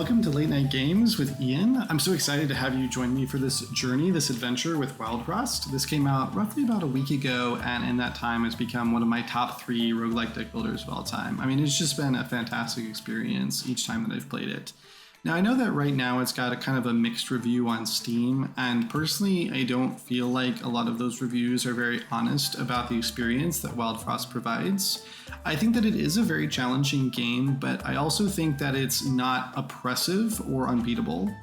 welcome to Late Night Games with Ian. I'm so excited to have you join me for this journey, this adventure with Wildfrost. This came out roughly about a week ago, and in that time has become one of my top 3 roguelike deck builders of all time. I mean, it's just been a fantastic experience each time that I've played it. Now, I know that right now it's got a kind of a mixed review on Steam, and personally, I don't feel like a lot of those reviews are very honest about the experience that Wildfrost provides. I think that it is a very challenging game, but I also think that it's not oppressive or unbeatable.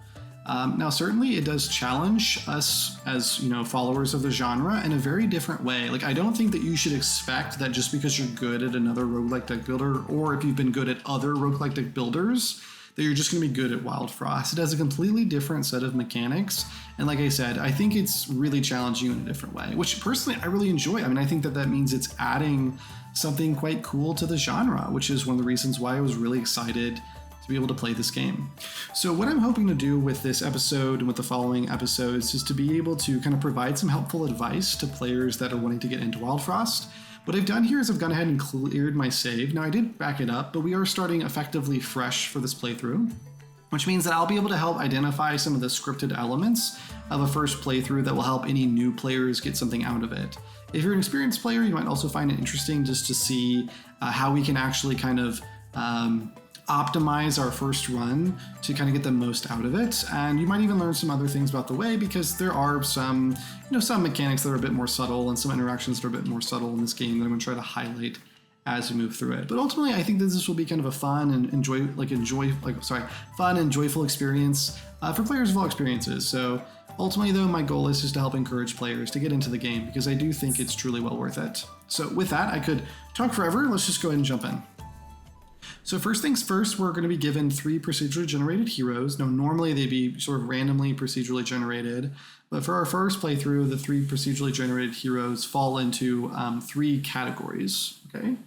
Now, certainly it does challenge us as, followers of the genre in a very different way. Like, I don't think that you should expect that just because you're good at another roguelike deck builder, or if you've been good at other roguelike deck builders, that you're just going to be good at Wildfrost. It has a completely different set of mechanics, and like I said, I think it's really challenging in a different way, which personally I really enjoy. I mean, I think that means it's adding something quite cool to the genre, which is one of the reasons why I was really excited to be able to play this game. So what I'm hoping to do with this episode and with the following episodes is to be able to kind of provide some helpful advice to players that are wanting to get into Wildfrost. What I've done here is I've gone ahead and cleared my save. Now, I did back it up, but we are starting effectively fresh for this playthrough, which means that I'll be able to help identify some of the scripted elements of a first playthrough that will help any new players get something out of it. If you're an experienced player, you might also find it interesting just to see how we can actually kind of optimize our first run to kind of get the most out of it. And you might even learn some other things about the way, because there are some mechanics that are a bit more subtle and some interactions that are a bit more subtle in this game that I'm going to try to highlight as we move through it. But ultimately, I think that this will be kind of a fun and fun and joyful experience for players of all experiences. So ultimately, though, my goal is just to help encourage players to get into the game, because I do think it's truly well worth it. So with that, I could talk forever. Let's just go ahead and jump in. So first things first, we're going to be given 3 procedurally generated heroes. Now, normally they'd be sort of randomly procedurally generated, but for our first playthrough, the 3 procedurally generated heroes fall into 3 categories, okay?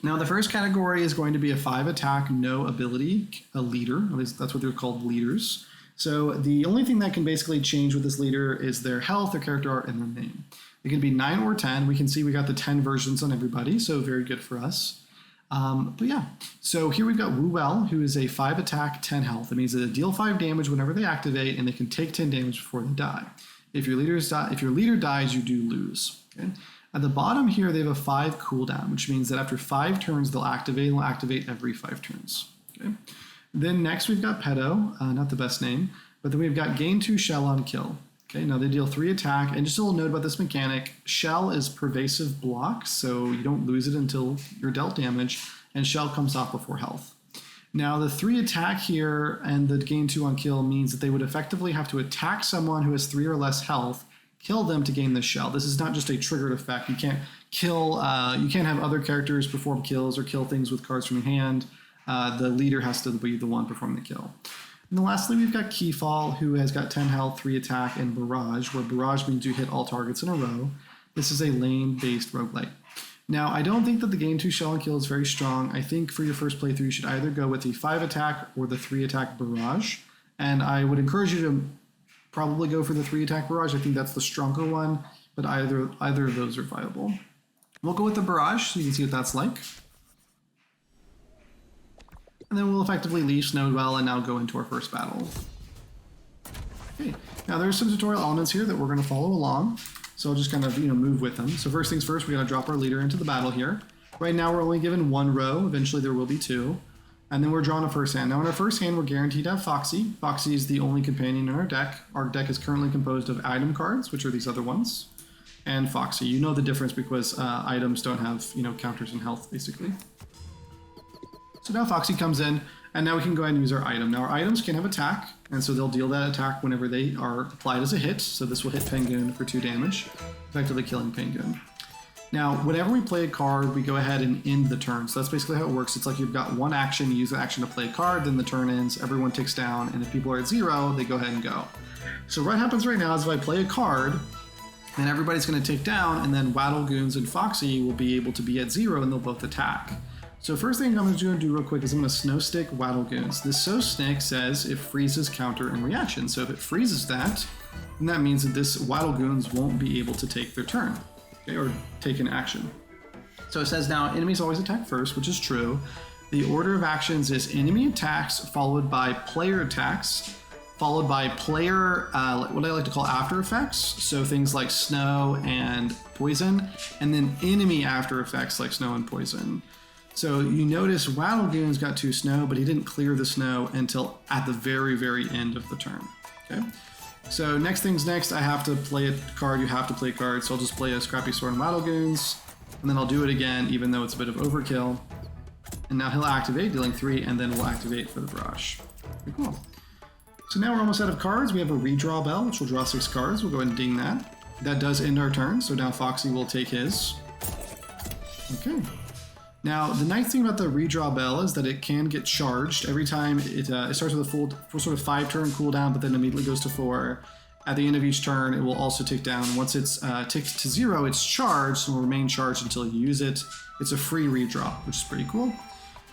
Now, the first category is going to be a 5 attack, no ability, a leader. At least that's what they're called, leaders. So the only thing that can basically change with this leader is their health, their character art, and their name. It can be 9 or 10. We can see we got the 10 versions on everybody, so very good for us. But yeah, so here we've got Woo-Well, who is a 5 attack, 10 health. That means that they deal 5 damage whenever they activate, and they can take 10 damage before they die. If your leader dies, you do lose. Okay? At the bottom here, they have a 5 cooldown, which means that after 5 turns, they'll activate every 5 turns. Okay? Then next we've got Pedo, not the best name, but then we've got gain 2 shell on kill. Okay, now they deal 3 attack, and just a little note about this mechanic, shell is pervasive block, so you don't lose it until you're dealt damage, and shell comes off before health. Now the 3 attack here and the gain 2 on kill means that they would effectively have to attack someone who has 3 or less health, kill them to gain the shell. This is not just a triggered effect. You can't you can't have other characters perform kills or kill things with cards from your hand. The leader has to be the one performing the kill. And then lastly, we've got Keyfall, who has got 10 health, 3 attack, and Barrage, where Barrage means you hit all targets in a row. This is a lane-based roguelike. Now, I don't think that the gain 2 shell and kill is very strong. I think for your first playthrough, you should either go with the 5 attack or the 3 attack Barrage. And I would encourage you to probably go for the 3 attack Barrage. I think that's the stronger one, but either of those are viable. We'll go with the Barrage so you can see what that's like. And then we'll effectively leave Snowdwell and now go into our first battle. Okay, now there's some tutorial elements here that we're going to follow along. So I'll just kind of move with them. So first things first, we got to drop our leader into the battle here. Right now we're only given 1 row. Eventually there will be 2. And then we're drawing a first hand. Now in our first hand, we're guaranteed to have Foxy. Foxy is the only companion in our deck. Our deck is currently composed of item cards, which are these other ones, and Foxy. You know the difference because items don't have counters and health, basically. So now Foxy comes in, and now we can go ahead and use our item. Now our items can have attack, and so they'll deal that attack whenever they are applied as a hit. So this will hit Penguin for 2 damage, effectively killing Penguin. Now, whenever we play a card, we go ahead and end the turn. So that's basically how it works. It's like you've got 1 action, you use the action to play a card, then the turn ends, everyone ticks down, and if people are at 0, they go ahead and go. So what happens right now is if I play a card, then everybody's going to tick down, and then Wattlegoons and Foxy will be able to be at 0, and they'll both attack. So first thing I'm going to do real quick is I'm going to snow stick Wattlegoons. This so stick says it freezes counter and reaction. So if it freezes that, then that means that this Wattlegoons won't be able to take their turn, okay, or take an action. So it says now enemies always attack first, which is true. The order of actions is enemy attacks, followed by player attacks, followed by player, what I like to call after effects. So things like snow and poison, and then enemy after effects like snow and poison. So you notice Wattlegoon's got 2 snow, but he didn't clear the snow until at the very, very end of the turn. Okay. So next thing's next, I have to play a card, you have to play a card, so I'll just play a Scrappy Sword and Wattlegoons, and then I'll do it again, even though it's a bit of overkill. And now he'll activate, dealing 3, and then we'll activate for the barrage. Pretty cool. So now we're almost out of cards. We have a redraw bell, which will draw 6 cards. We'll go ahead and ding that. That does end our turn, so now Foxy will take his. Okay. Now, the nice thing about the redraw bell is that it can get charged every time it starts with a full sort of 5-turn cooldown, but then immediately goes to 4. At the end of each turn, it will also tick down. Once it's ticked to 0, it's charged and will remain charged until you use it. It's a free redraw, which is pretty cool.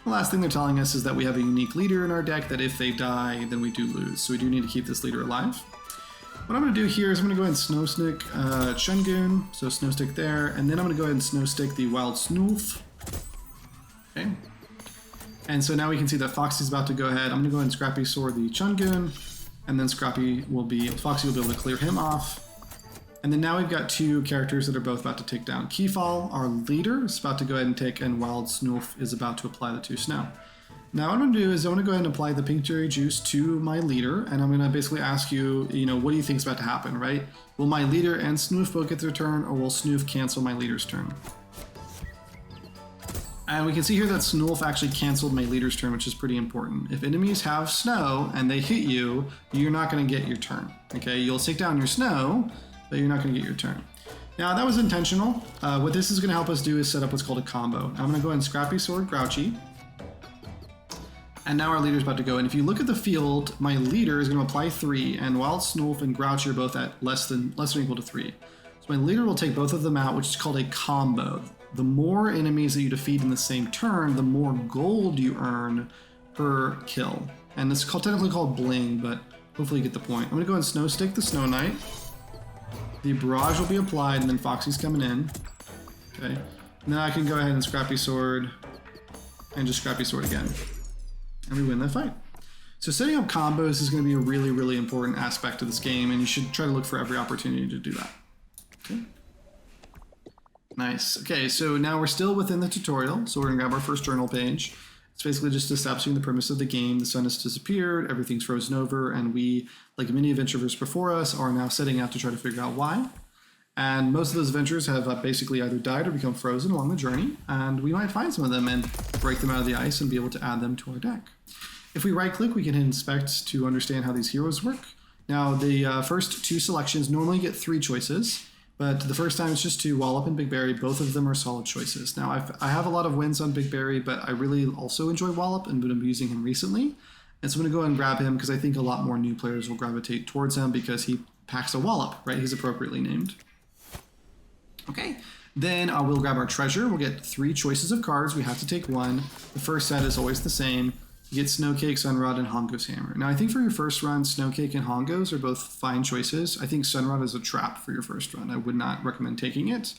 The last thing they're telling us is that we have a unique leader in our deck that if they die, then we do lose. So we do need to keep this leader alive. What I'm going to do here is I'm going to go ahead and Snowstick Chungoon, so Snowstick there, and then I'm going to go ahead and Snowstick the Wild Snoof. Okay. And so now we can see that Foxy's about to go ahead. I'm going to go ahead and Scrappy Sword the Chungoon, and then Foxy will be able to clear him off. And then now we've got 2 characters that are both about to take down. Keyfall, our leader, is about to go ahead and take, and Wild Snoof is about to apply the 2 snow. Now what I'm going to do is I'm going to go ahead and apply the pink cherry juice to my leader, and I'm going to basically ask you, what do you think is about to happen, right? Will my leader and Snoof both get their turn, or will Snoof cancel my leader's turn? And we can see here that Snoof actually canceled my leader's turn, which is pretty important. If enemies have snow and they hit you, you're not going to get your turn. Okay, you'll take down your snow, but you're not going to get your turn. Now that was intentional. What this is going to help us do is set up what's called a combo. I'm going to go ahead and Scrappy Sword Grouchy. And now our leader's about to go. And if you look at the field, my leader is going to apply 3, and Wild Snoof and Grouchy are both at less than or equal to 3. So my leader will take both of them out, which is called a combo. The more enemies that you defeat in the same turn, the more gold you earn per kill. And it's technically called bling, but hopefully you get the point. I'm going to go ahead and Snowstick the Snow Knight. The barrage will be applied, and then Foxy's coming in. Okay. Now I can go ahead and Scrappy Sword, and just Scrappy Sword again. And we win that fight. So setting up combos is going to be a really, really important aspect of this game, and you should try to look for every opportunity to do that. Okay. Nice. Okay, so now we're still within the tutorial, so we're going to grab our first journal page. It's basically just establishing the premise of the game. The sun has disappeared, everything's frozen over, and we, like many adventurers before us, are now setting out to try to figure out why. And most of those adventurers have basically either died or become frozen along the journey, and we might find some of them and break them out of the ice and be able to add them to our deck. If we right-click, we can hit Inspect to understand how these heroes work. Now, the first 2 selections normally get 3 choices, but the first time it's just 2, Wallop and Big Berry. Both of them are solid choices. Now, I have a lot of wins on Big Berry, but I really also enjoy Wallop and been using him recently. And so I'm going to go ahead and grab him because I think a lot more new players will gravitate towards him because he packs a Wallop, right? He's appropriately named. Okay, then we'll grab our treasure. We'll get 3 choices of cards. We have to take 1. The first set is always the same. You get Snowcake, Sunrod, and Hongo's Hammer. Now, I think for your first run, Snowcake and Hongo's are both fine choices. I think Sunrod is a trap for your first run. I would not recommend taking it.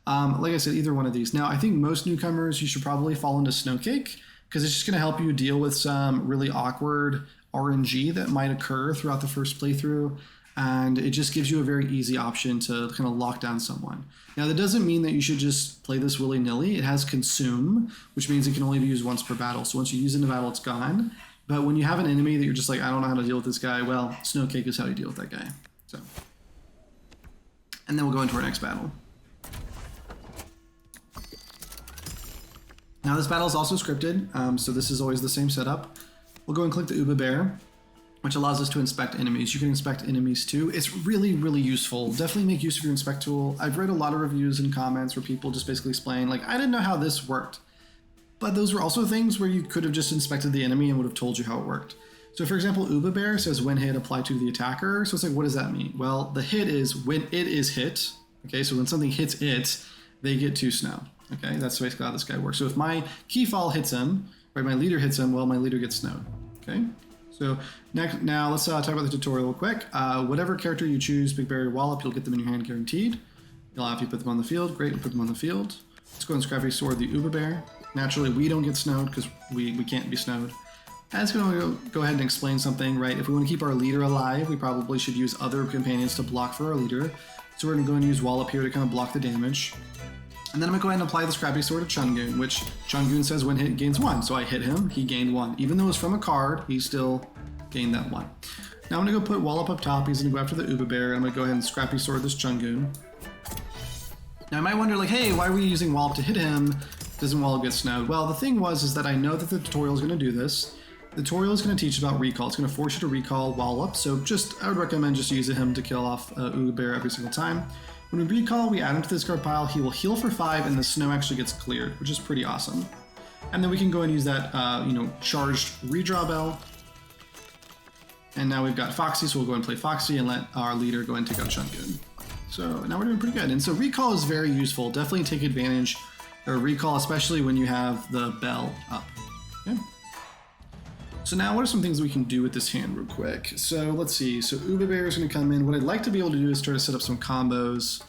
Like I said, either one of these. Now, I think most newcomers, you should probably fall into Snowcake because it's just going to help you deal with some really awkward RNG that might occur throughout the first playthrough. And it just gives you a very easy option to kind of lock down someone. Now, that doesn't mean that you should just play this willy-nilly. It has Consume, which means it can only be used once per battle. So once you use it in a battle, it's gone. But when you have an enemy that you're just like, I don't know how to deal with this guy, well, Snowcake is how you deal with that guy. So, and then we'll go into our next battle. Now, this battle is also scripted, so this is always the same setup. We'll go and click the Uba Bear, which allows us to inspect enemies. You can inspect enemies too. It's really, really useful. Definitely make use of your inspect tool. I've read a lot of reviews and comments where people just basically explain, like, I didn't know how this worked. But those were also things where you could have just inspected the enemy and would have told you how it worked. So for example, Uba Bear says when hit, apply to the attacker. So it's like, what does that mean? Well, the hit is when it is hit. Okay, so when something hits it, they get 2 snow. Okay, that's basically how this guy works. So if my Keyfall hits him, right, my leader hits him, well, my leader gets snowed. Okay. So now let's talk about the tutorial real quick. Whatever character you choose, Big Berry or Wallop, you'll get them in your hand guaranteed. You'll have to put them on the field. Great, we'll put them on the field. Let's go and Scrappy Sword the Uba Bear. Naturally, we don't get snowed because we can't be snowed. And it's going to go ahead and explain something, right? If we want to keep our leader alive, we probably should use other companions to block for our leader. So we're going to go and use Wallop here to kind of block the damage. And then I'm going to go ahead and apply the Scrappy Sword to Chungoon, which Chungoon says when hit gains 1. So I hit him, he gained 1. Even though it was from a card, he still gained that 1. Now I'm going to go put Wallop up top. He's going to go after the Uba Bear. I'm going to go ahead and Scrappy Sword this Chungoon. Now I might wonder, like, hey, why are we using Wallop to hit him? Doesn't Wallop get snowed? Well, the thing is that I know that the tutorial is going to do this. The tutorial is going to teach about recall. It's going to force you to recall Wallop. So I would recommend just using him to kill off Uba Bear every single time. When we recall, we add him to the discard pile. He will heal for 5, and the snow actually gets cleared, which is pretty awesome. And then we can go and use that, charged redraw bell. And now we've got Foxy, so we'll go and play Foxy and let our leader go and take out Chungoon. So now we're doing pretty good. And so recall is very useful. Definitely take advantage of recall, especially when you have the bell up. Okay. So now what are some things we can do with this hand real quick? So let's see. So Uba Bear is going to come in. What I'd like to be able to do is try to set up some combos,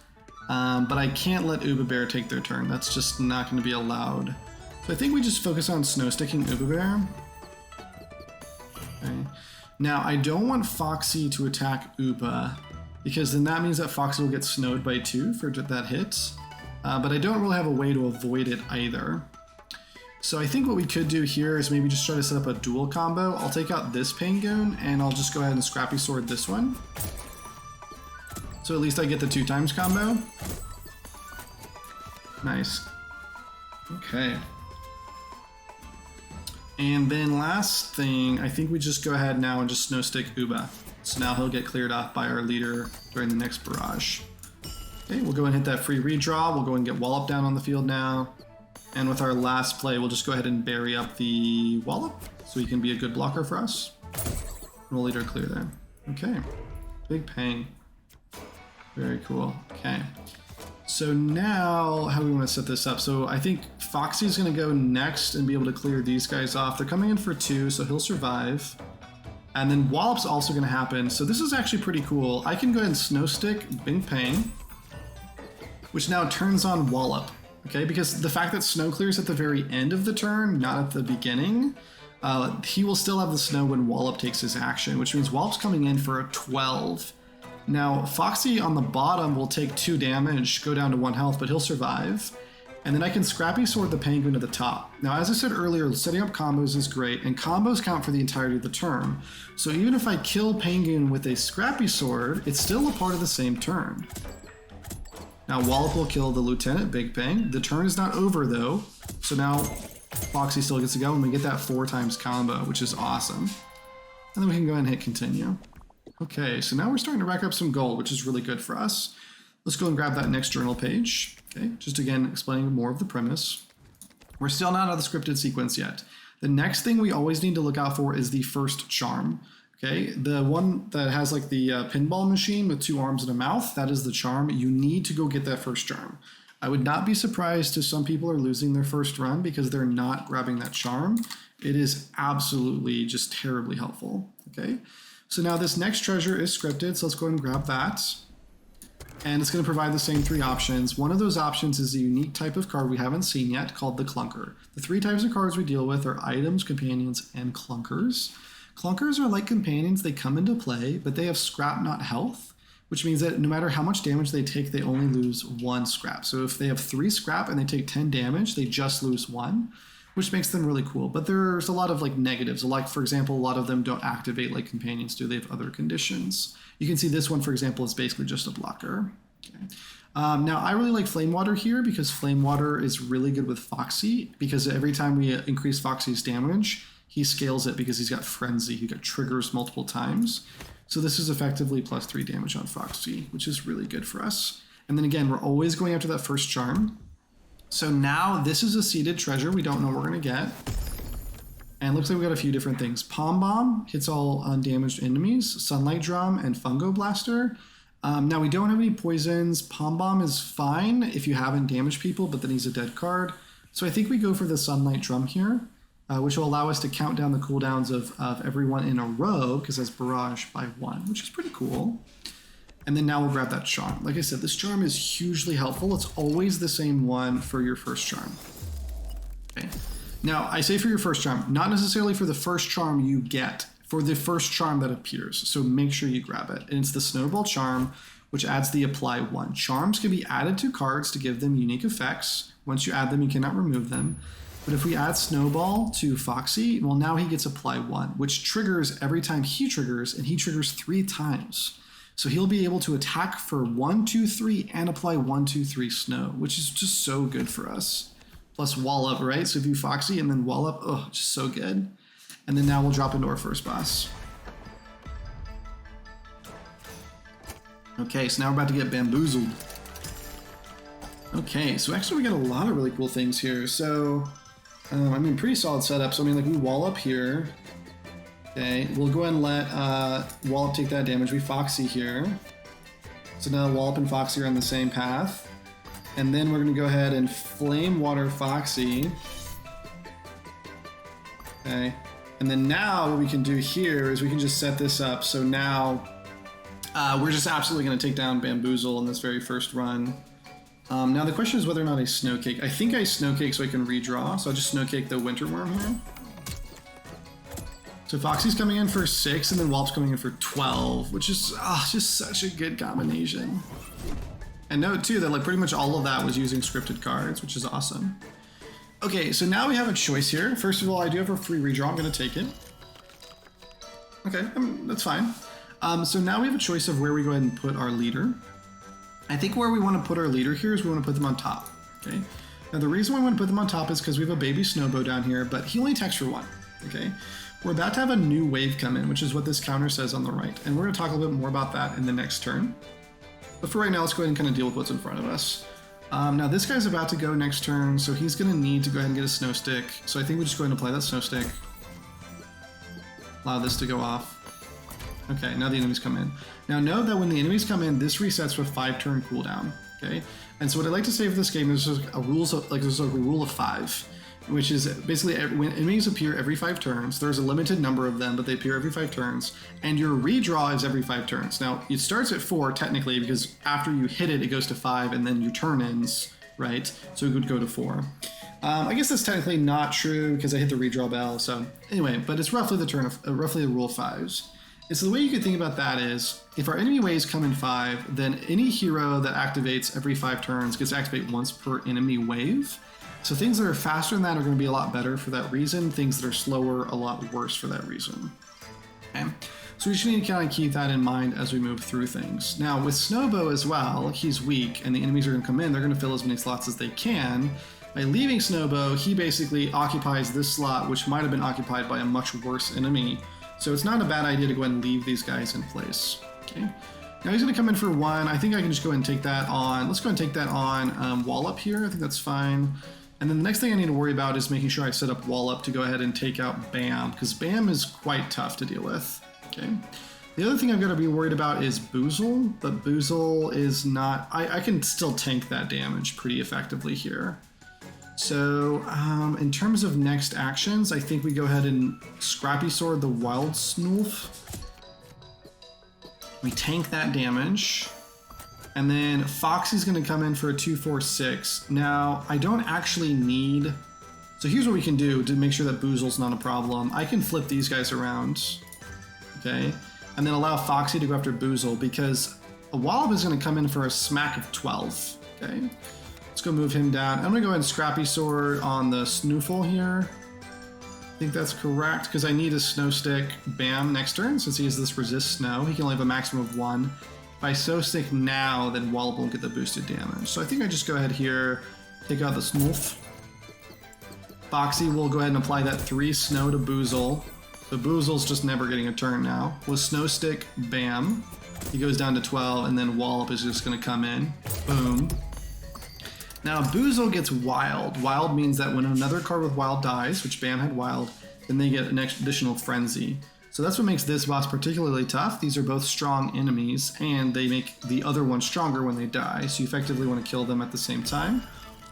but I can't let Uba Bear take their turn. That's just not going to be allowed. So I think we just focus on snow sticking Uba Bear. Okay. Now I don't want Foxy to attack Uba, because then that means that Foxy will get snowed by 2 for that hit. But I don't really have a way to avoid it either. So I think what we could do here is maybe just try to set up a dual combo. I'll take out this Penguin, and I'll just go ahead and Scrappy Sword this one. So at least I get the 2 times combo. Nice. Okay. And then last thing, I think we just go ahead now and just Snow Stick Uba. So now he'll get cleared off by our leader during the next barrage. Okay, we'll go and hit that free redraw. We'll go and get Wallop down on the field now. And with our last play, we'll just go ahead and bury up the Wallop so he can be a good blocker for us. We'll leader clear there. Okay, big pang. Very cool. Okay, so now how do we want to set this up? So I think Foxy's going to go next and be able to clear these guys off. They're coming in for 2, so he'll survive. And then Wallop's also going to happen. So this is actually pretty cool. I can go ahead and Snow Stick Bing Pang, which now turns on Wallop. Okay, because the fact that snow clears at the very end of the turn, not at the beginning, he will still have the snow when Wallop takes his action, which means Wallop's coming in for a 12. Now, Foxy on the bottom will take 2 damage, go down to 1 health, but he'll survive. And then I can Scrappy Sword the Penguin at the top. Now, as I said earlier, setting up combos is great, and combos count for the entirety of the turn. So even if I kill Penguin with a Scrappy Sword, it's still a part of the same turn. Now Wallop will kill the Lieutenant, Big Bang. The turn is not over though, so now Foxy still gets to go and we get that 4 times combo, which is awesome. And then we can go ahead and hit continue. Okay, so now we're starting to rack up some gold, which is really good for us. Let's go and grab that next journal page. Okay, just again explaining more of the premise. We're still not out of the scripted sequence yet. The next thing we always need to look out for is the first charm. Okay, the one that has like the pinball machine with 2 arms and a mouth, that is the charm. You need to go get that first charm. I would not be surprised if some people are losing their first run because they're not grabbing that charm. It is absolutely just terribly helpful. Okay, so now this next treasure is scripted, so let's go ahead and grab that. And it's going to provide the same 3 options. One of those options is a unique type of card we haven't seen yet called the Clunker. The 3 types of cards we deal with are items, companions, and clunkers. Clunkers are like companions, they come into play, but they have scrap, not health, which means that no matter how much damage they take, they only lose 1 scrap. So if they have 3 scrap and they take 10 damage, they just lose 1, which makes them really cool. But there's a lot of like negatives. Like, for example, a lot of them don't activate like companions do. They have other conditions. You can see this one, for example, is basically just a blocker. Okay. Now, I really like Flame Water here because Flame Water is really good with Foxy, because every time we increase Foxy's damage, he scales it because he's got Frenzy. He got triggers multiple times. So this is effectively +3 damage on Foxy, which is really good for us. And then again, we're always going after that first charm. So now this is a seeded treasure we don't know we're going to get. And it looks like we got a few different things. Palm Bomb hits all undamaged enemies, Sunlight Drum, and Fungo Blaster. Now we don't have any poisons. Palm Bomb is fine if you haven't damaged people, but then he's a dead card. So I think we go for the Sunlight Drum here. Which will allow us to count down the cooldowns of everyone in a row, because that's barrage by 1, which is pretty cool. And then now we'll grab that charm. Like I said, this charm is hugely helpful. It's always the same one for your first charm. Okay. Now, I say for your first charm, not necessarily for the first charm you get, for the first charm that appears. So make sure you grab it. And it's the Snowball charm, which adds the apply 1. Charms can be added to cards to give them unique effects. Once you add them, you cannot remove them. But if we add Snowball to Foxy, well, now he gets apply 1, which triggers every time he triggers, and he triggers 3 times. So he'll be able to attack for 1, 2, 3 and apply 1, 2, 3 snow, which is just so good for us. Plus Wallop, right? So if you Foxy and then Wallop, oh, just so good. And then now we'll drop into our first boss. Okay, so now we're about to get bamboozled. Okay, so actually we got a lot of really cool things here. So, I mean, pretty solid setup. So I mean, like we Wallop here. Okay, we'll go ahead and let Wallop take that damage. We Foxy here. So now Wallop and Foxy are on the same path. And then we're going to go ahead and Flame Water Foxy. Okay. And then now what we can do here is we can just set this up. So now we're just absolutely going to take down Bamboozle in this very first run. Now the question is whether or not I Snowcake. I think I Snowcake so I can redraw. So I'll just Snowcake the Winter Worm here. So Foxy's coming in for 6 and then Wallop's coming in for 12, which is just such a good combination. And note too that like pretty much all of that was using scripted cards, which is awesome. Okay, so now we have a choice here. First of all, I do have a free redraw. I'm going to take it. Okay, that's fine. So now we have a choice of where we go ahead and put our leader. I think where we want to put our leader here is we want to put them on top. Okay. Now the reason why we want to put them on top is because we have a baby Snowbow down here, but he only attacks for 1. Okay. We're about to have a new wave come in, which is what this counter says on the right. And we're going to talk a little bit more about that in the next turn. But for right now, let's go ahead and kind of deal with what's in front of us. Now this guy's about to go next turn, so he's going to need to go ahead and get a Snow Stick. So I think we just go ahead and apply that Snow Stick. Allow this to go off. Okay, now the enemies come in. Now note that when the enemies come in, this resets with 5-turn cooldown. Okay, and so what I like to say for this game is there's a rule of 5. Which is basically when enemies appear every 5 turns, there's a limited number of them, but they appear every 5 turns, and your redraw is every 5 turns. Now, it starts at 4 technically, because after you hit it, it goes to 5, and then your turn ends, right? So it would go to 4. I guess that's technically not true, because I hit the redraw bell, so anyway, but it's roughly the rule of 5s. And so the way you could think about that is, if our enemy waves come in 5, then any hero that activates every 5 turns gets to activate once per enemy wave. So things that are faster than that are going to be a lot better for that reason. Things that are slower, a lot worse for that reason. Okay. So we just need to kind of keep that in mind as we move through things. Now with Snowbow as well, he's weak and the enemies are going to come in. They're going to fill as many slots as they can. By leaving Snowbow, he basically occupies this slot, which might have been occupied by a much worse enemy. So it's not a bad idea to go ahead and leave these guys in place. Okay. Now he's going to come in for 1. I think I can just go ahead and take that on. Let's go ahead and take that on Wallop here. I think that's fine. And then the next thing I need to worry about is making sure I set up Wallop to go ahead and take out Bam, because Bam is quite tough to deal with. Okay. The other thing I've got to be worried about is Boozle, but Boozle is not... I can still tank that damage pretty effectively here. So in terms of next actions, I think we go ahead and Scrappy Sword the Wild Snoof. We tank that damage. And then Foxy's going to come in for a 2-4-6. Now, I don't actually need... So here's what we can do to make sure that Boozle's not a problem. I can flip these guys around, okay? And then allow Foxy to go after Boozle, because a Wallop is going to come in for a smack of 12, okay? Let's go move him down. I'm going to go ahead and Scrappy Sword on the Snoofle here. I think that's correct, because I need a Snow Stick Bam next turn, since he has this Resist Snow. He can only have a maximum of 1. If I Snow Stick now, then Wallop won't get the boosted damage. So I think I just go ahead here, take out the Snoof. Foxy will go ahead and apply that 3 snow to Boozle. So Boozle's just never getting a turn now. With Snow Stick, Bam. He goes down to 12, and then Wallop is just going to come in. Boom. Now Boozle gets Wild. Wild means that when another card with Wild dies, which Bam had Wild, then they get an additional Frenzy. So that's what makes this boss particularly tough. These are both strong enemies, and they make the other one stronger when they die. So you effectively want to kill them at the same time,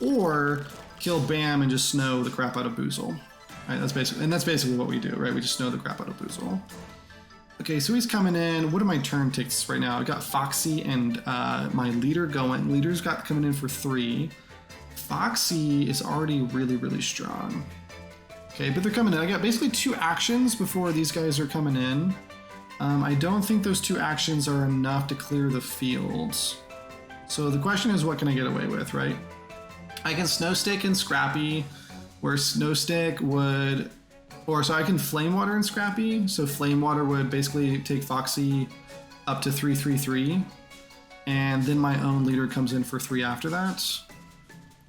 or kill Bam and just snow the crap out of Boozle. Right, that's basically what we do, right? We just snow the crap out of Boozle. Okay, so he's coming in. What are my turn ticks right now? I've got Foxy and my leader going. Leader's got coming in for 3. Foxy is already really, really strong. Okay, but they're coming in. I got basically 2 actions before these guys are coming in. I don't think those 2 actions are enough to clear the fields. So the question is, what can I get away with, right? I can Snowstick and Scrappy, where Snowstick would... so I can Flame Water and Scrappy. So Flame Water would basically take Foxy up to 3-3-3. And then my own leader comes in for 3 after that.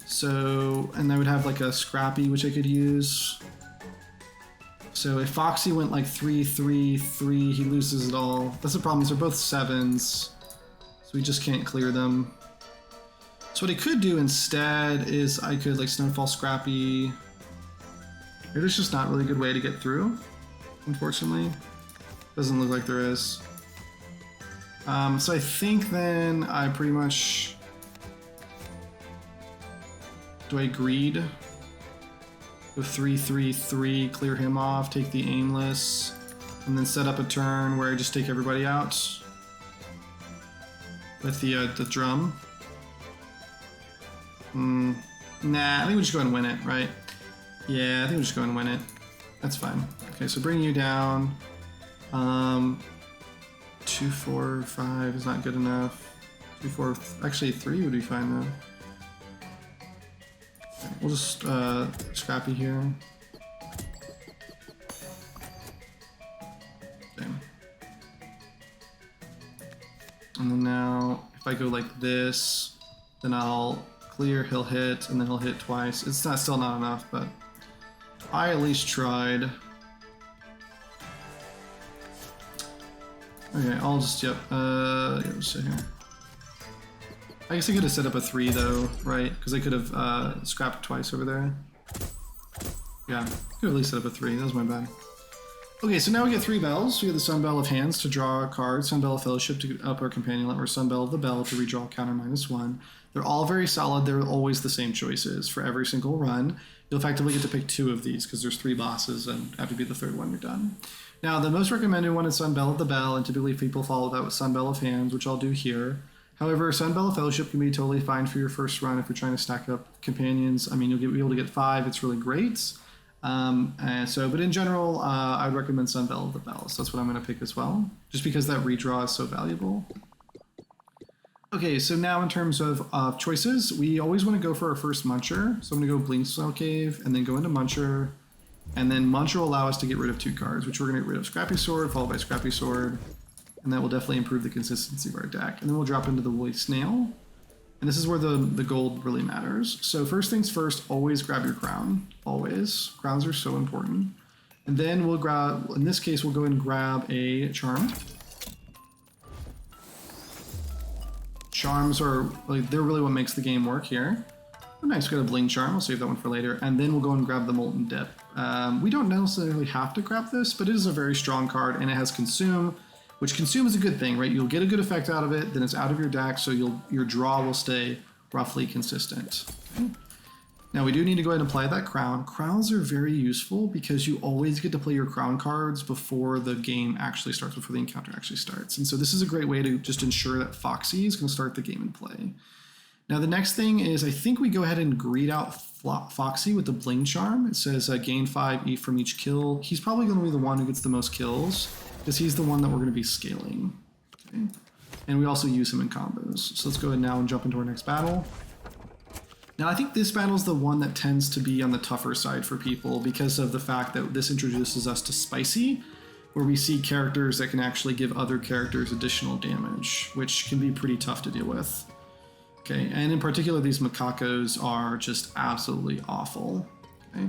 So, and I would have like a Scrappy, which I could use. So if Foxy went like 3-3-3, he loses it all. That's the problem, is they're both 7s. So we just can't clear them. So what I could do instead is I could like Snowfall Scrappy. There's just not really a good way to get through, unfortunately. Doesn't look like there is. So I think then I pretty much... Do I greed? Go 3-3-3, clear him off, take the aimless, and then set up a turn where I just take everybody out with the drum. Nah, I think we just go and win it, right? Yeah, I think we just go and win it. That's fine. Okay, so bring you down. 2, 4, 5 is not good enough. 2, 4, actually 3 would be fine though. Okay, we'll just Scrappy here. Okay. And then now, if I go like this, then I'll clear, he'll hit, and then he'll hit twice. It's not still not enough, but I at least tried. Okay, I'll just, yeah, let's sit here. I guess I could have set up a 3 though, right? Because I could have scrapped twice over there. Yeah, I could at least set up a 3, that was my bad. Okay, so now we get 3 bells. We get the Sunbell of Hands to draw a card, Sunbell of Fellowship to up our Companionlet, or Sunbell of the Bell to redraw counter -1. They're all very solid, they're always the same choices for every single run. You'll effectively get to pick 2 of these because there's 3 bosses and after you beat the 3rd one, you're done. Now, the most recommended one is Sunbell of the Bell, and typically people follow that with Sunbell of Hands, which I'll do here. However, Sunbell of Fellowship can be totally fine for your first run if you're trying to stack up companions. I mean, you'll be able to get 5, it's really great. But in general, I'd recommend Sunbell of the Bell, so that's what I'm going to pick as well, just because that redraw is so valuable. Okay, so now in terms of choices, we always want to go for our first Muncher. So I'm going to go Blink Snow Cave, and then go into Muncher. And then Muncher will allow us to get rid of 2 cards, which we're going to get rid of Scrappy Sword, followed by Scrappy Sword. And that will definitely improve the consistency of our deck. And then we'll drop into the Woolly Snail. And this is where the gold really matters. So first things first, always grab your crown. Always. Crowns are so important. And then we'll grab, in this case, we'll go and grab a Charmed. Charms are, like, they're really what makes the game work here. Oh, nice, we got a Bling Charm, I'll save that one for later. And then we'll go and grab the Molten Dip. We don't necessarily have to grab this, but it is a very strong card, and it has Consume, which Consume is a good thing, right? You'll get a good effect out of it, then it's out of your deck, so your draw will stay roughly consistent. Okay. Now we do need to go ahead and apply that crown. Crowns are very useful because you always get to play your crown cards before the game actually starts, before the encounter actually starts. And so this is a great way to just ensure that Foxy is going to start the game in play. Now the next thing is, I think we go ahead and greed out Foxy with the Bling Charm. It says gain 5 from each kill. He's probably going to be the one who gets the most kills because he's the one that we're going to be scaling. Okay. And we also use him in combos. So let's go ahead now and jump into our next battle. Now I think this battle is the one that tends to be on the tougher side for people because of the fact that this introduces us to Spicy, where we see characters that can actually give other characters additional damage, which can be pretty tough to deal with. Okay, and in particular, these Macacos are just absolutely awful. Okay,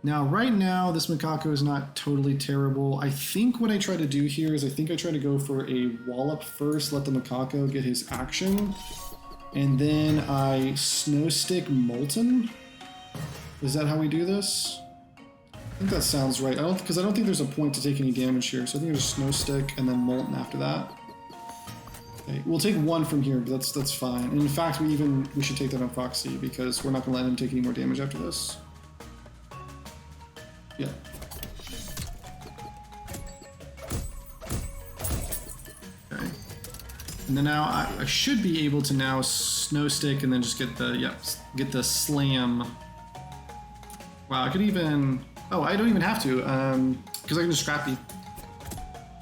now right now, this Macaco is not totally terrible. I think what I try to do here is I try to go for a Wallop first, let the Macaco get his action, and then I Snowstick Molten. Is that how we do this? I think that sounds right. Because I don't think there's a point to take any damage here, so I think there's Snowstick and then Molten after that. Okay, we'll take 1 from here, but that's fine. And in fact, we should take that on Foxy because we're not going to let him take any more damage after this. Yeah. Okay. And then now I should be able to now snow stick and then just get the slam. Wow, I could even, oh, I don't even have to, because I can just scrappy.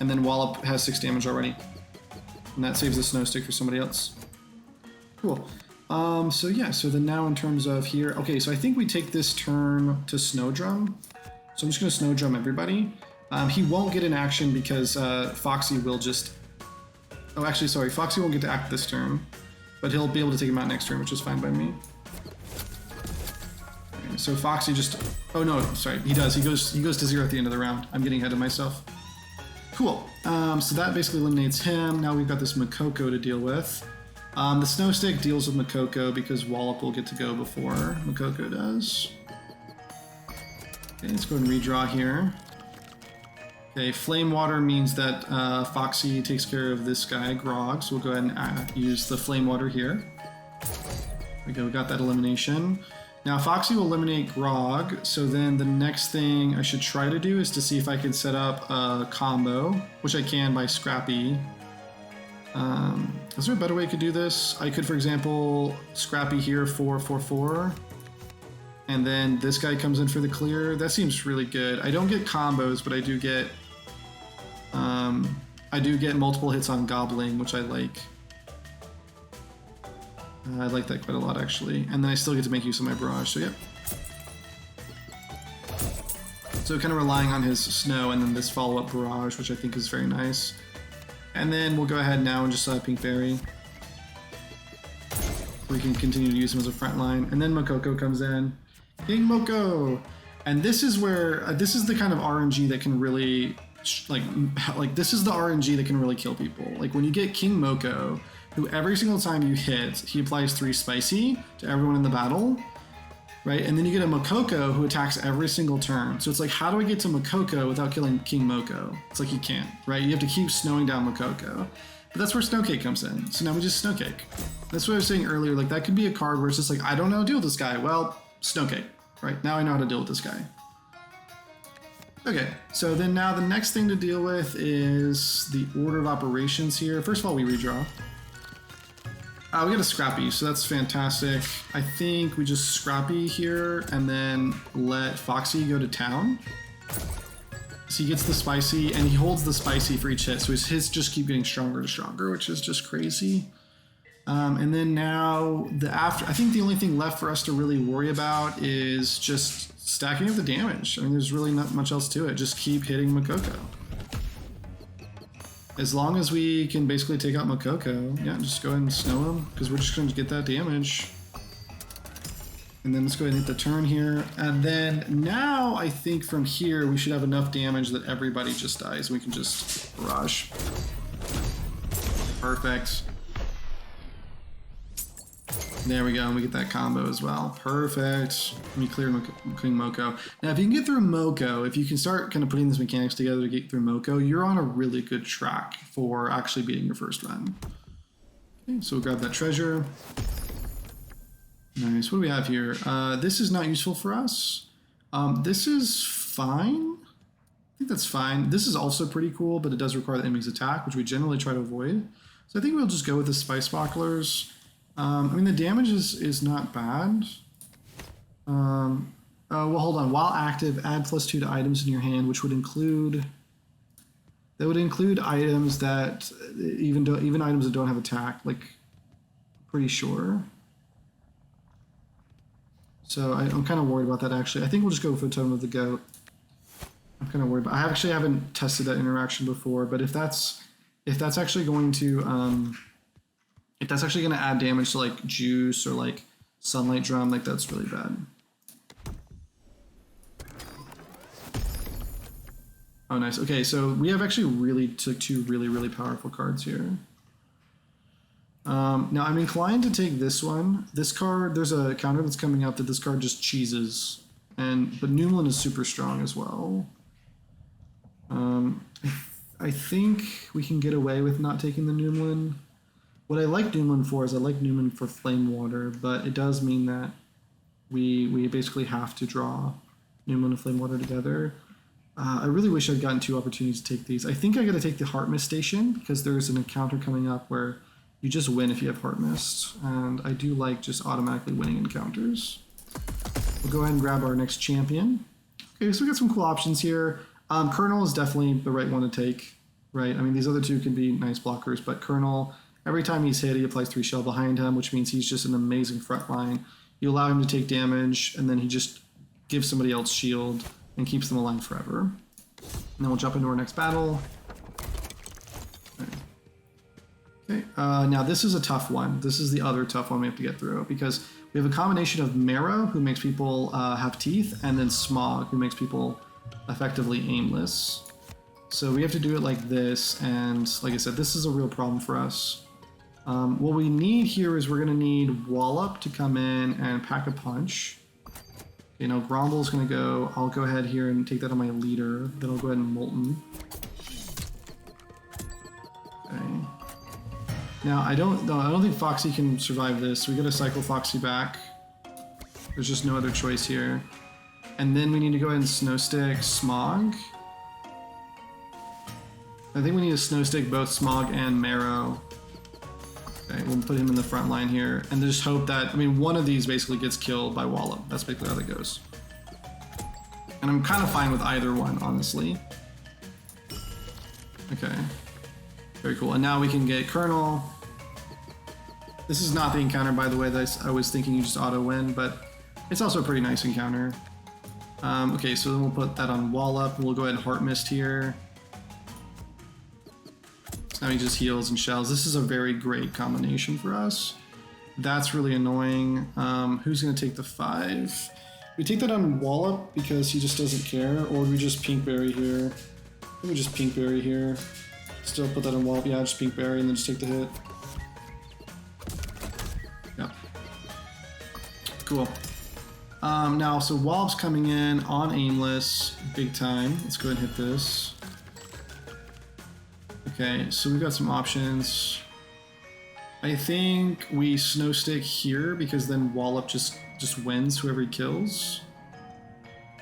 And then Wallop has 6 damage already. And that saves the snow stick for somebody else. Cool. So yeah, so then now in terms of here, okay, so I think we take this turn to snow drum. So I'm just gonna snow drum everybody. He won't get an action because Foxy will just, oh, actually, sorry, Foxy won't get to act this turn, but he'll be able to take him out next turn, which is fine by me. Okay, so Foxy just, oh no, sorry, he does. He goes to 0 at the end of the round. I'm getting ahead of myself. Cool. So that basically eliminates him. Now we've got this Makoko to deal with. The snow stick deals with Makoko because Wallop will get to go before Makoko does. Okay, let's go ahead and redraw here. Okay, Flame Water means that Foxy takes care of this guy, Grog, so we'll go ahead and use the Flame Water here. Okay, we got that elimination. Now Foxy will eliminate Grog, so then the next thing I should try to do is to see if I can set up a combo, which I can by Scrappy. Is there a better way I could do this? I could, for example, Scrappy here 4-4-4, and then this guy comes in for the clear. That seems really good. I don't get combos, but I do get multiple hits on Gobbling, which I like. I like that quite a lot, actually. And then I still get to make use of my Barrage, so yeah. So kind of relying on his Snow and then this follow-up Barrage, which I think is very nice. And then we'll go ahead now and just Pink Fairy. We can continue to use him as a front line. And then Makoko comes in. King Moko! And this is where, this is the kind of RNG that can really, like this is the RNG that can really kill people. Like when you get King Moko, who every single time you hit, he applies 3 spicy to everyone in the battle, right? And then you get a Makoko who attacks every single turn. So it's like, how do I get to Makoko without killing King Moko? It's like you can't, right? You have to keep snowing down Makoko. But that's where Snowcake comes in. So now we just Snowcake. That's what I was saying earlier, like that could be a card where it's just like, I don't know how to deal with this guy. Well, Snowcake, right? Now I know how to deal with this guy. Okay, so then now the next thing to deal with is the order of operations here. First of all, we redraw. We got a Scrappy, so that's fantastic. I think we just Scrappy here and then let Foxy go to town. So he gets the spicy and he holds the spicy for each hit, so his hits just keep getting stronger and stronger, which is just crazy. And then now I think the only thing left for us to really worry about is just stacking up the damage. I mean, there's really not much else to it. Just keep hitting Makoko. As long as we can basically take out Makoko, yeah, just go ahead and snow him, because we're just going to get that damage. And then let's go ahead and hit the turn here. And then now I think from here we should have enough damage that everybody just dies. We can just Barrage. Perfect. There we go, and we get that combo as well. Perfect. Let me clear King Moko. Now, if you can get through Moko, if you can start kind of putting these mechanics together to get through Moko, you're on a really good track for actually beating your first run. Okay, so we'll grab that treasure. Nice. What do we have here? This is not useful for us. This is fine. I think that's fine. This is also pretty cool, but it does require the enemy's attack, which we generally try to avoid. So I think we'll just go with the Spice Sparklers. I mean, the damage is not bad. Well, hold on. While active, add +2 to items in your hand, which would include... That would include items that... Even items that don't have attack, like... Pretty sure. So I'm kind of worried about that, actually. I think we'll just go for Totem of the Goat. I'm kind of worried, but I actually haven't tested that interaction before, but if that's actually going to... If that's actually going to add damage to like Juice or like Sunlight Drum, like that's really bad. Oh, nice. Okay, so we have actually took 2 really powerful cards here. Now I'm inclined to take this one. This card, there's a counter that's coming up that this card just cheeses, but Noomlin is super strong as well. I think we can get away with not taking the Noomlin. What I like Noomlin for is I like Noomlin for Flame Water, but it does mean that we basically have to draw Noomlin and Flame Water together. I really wish I'd gotten 2 opportunities to take these. I think I got to take the Heart Mist Station because there's an encounter coming up where You just win if you have Heart Mist, and I do like just automatically winning encounters. We'll go ahead and grab our next champion. Okay, so we got some cool options here. Colonel is definitely the right one to take, right? I mean, these other two can be nice blockers, but Colonel, every time he's hit, he applies 3 shell behind him, which means he's just an amazing front line. You allow him to take damage, and then he just gives somebody else shield and keeps them alive forever. And then we'll jump into our next battle. Okay, now this is a tough one. This is the other tough one we have to get through, because we have a combination of Marrow, who makes people have teeth, and then Smog, who makes people effectively aimless. So we have to do it like this, and like I said, this is a real problem for us. What we need here is we're going to need Wallop to come in and pack a punch. You know, Gromble's going to go. I'll go ahead here and take that on my leader. Then I'll go ahead and Molten. Okay. Now I don't think Foxy can survive this. We got to cycle Foxy back. There's just no other choice here. And then we need to go ahead and Snow Stick Smog. I think we need to Snow Stick both Smog and Marrow. Okay, we'll put him in the front line here, and just hope that, I mean, one of these basically gets killed by Wallop. That's basically how that goes. And I'm kind of fine with either one, honestly. Okay. Very cool. And now we can get Colonel. This is not the encounter, by the way, that I was thinking you just auto-win, but it's also a pretty nice encounter. Okay, so then we'll put that on Wallop. We'll go ahead and Heart Mist here. So now he just heals and shells. This is a very great combination for us. That's really annoying. Who's going to take the 5? We take that on Wallop because he just doesn't care, or we just Pinkberry here. Let me just Pinkberry here. Still put that on Wallop. Yeah, just Pinkberry and then just take the hit. Yep. Cool. Now, so Wallop's coming in on aimless, big time. Let's go ahead and hit this. Okay, so we've got some options. I think we Snow Stick here because then Wallop just wins whoever he kills.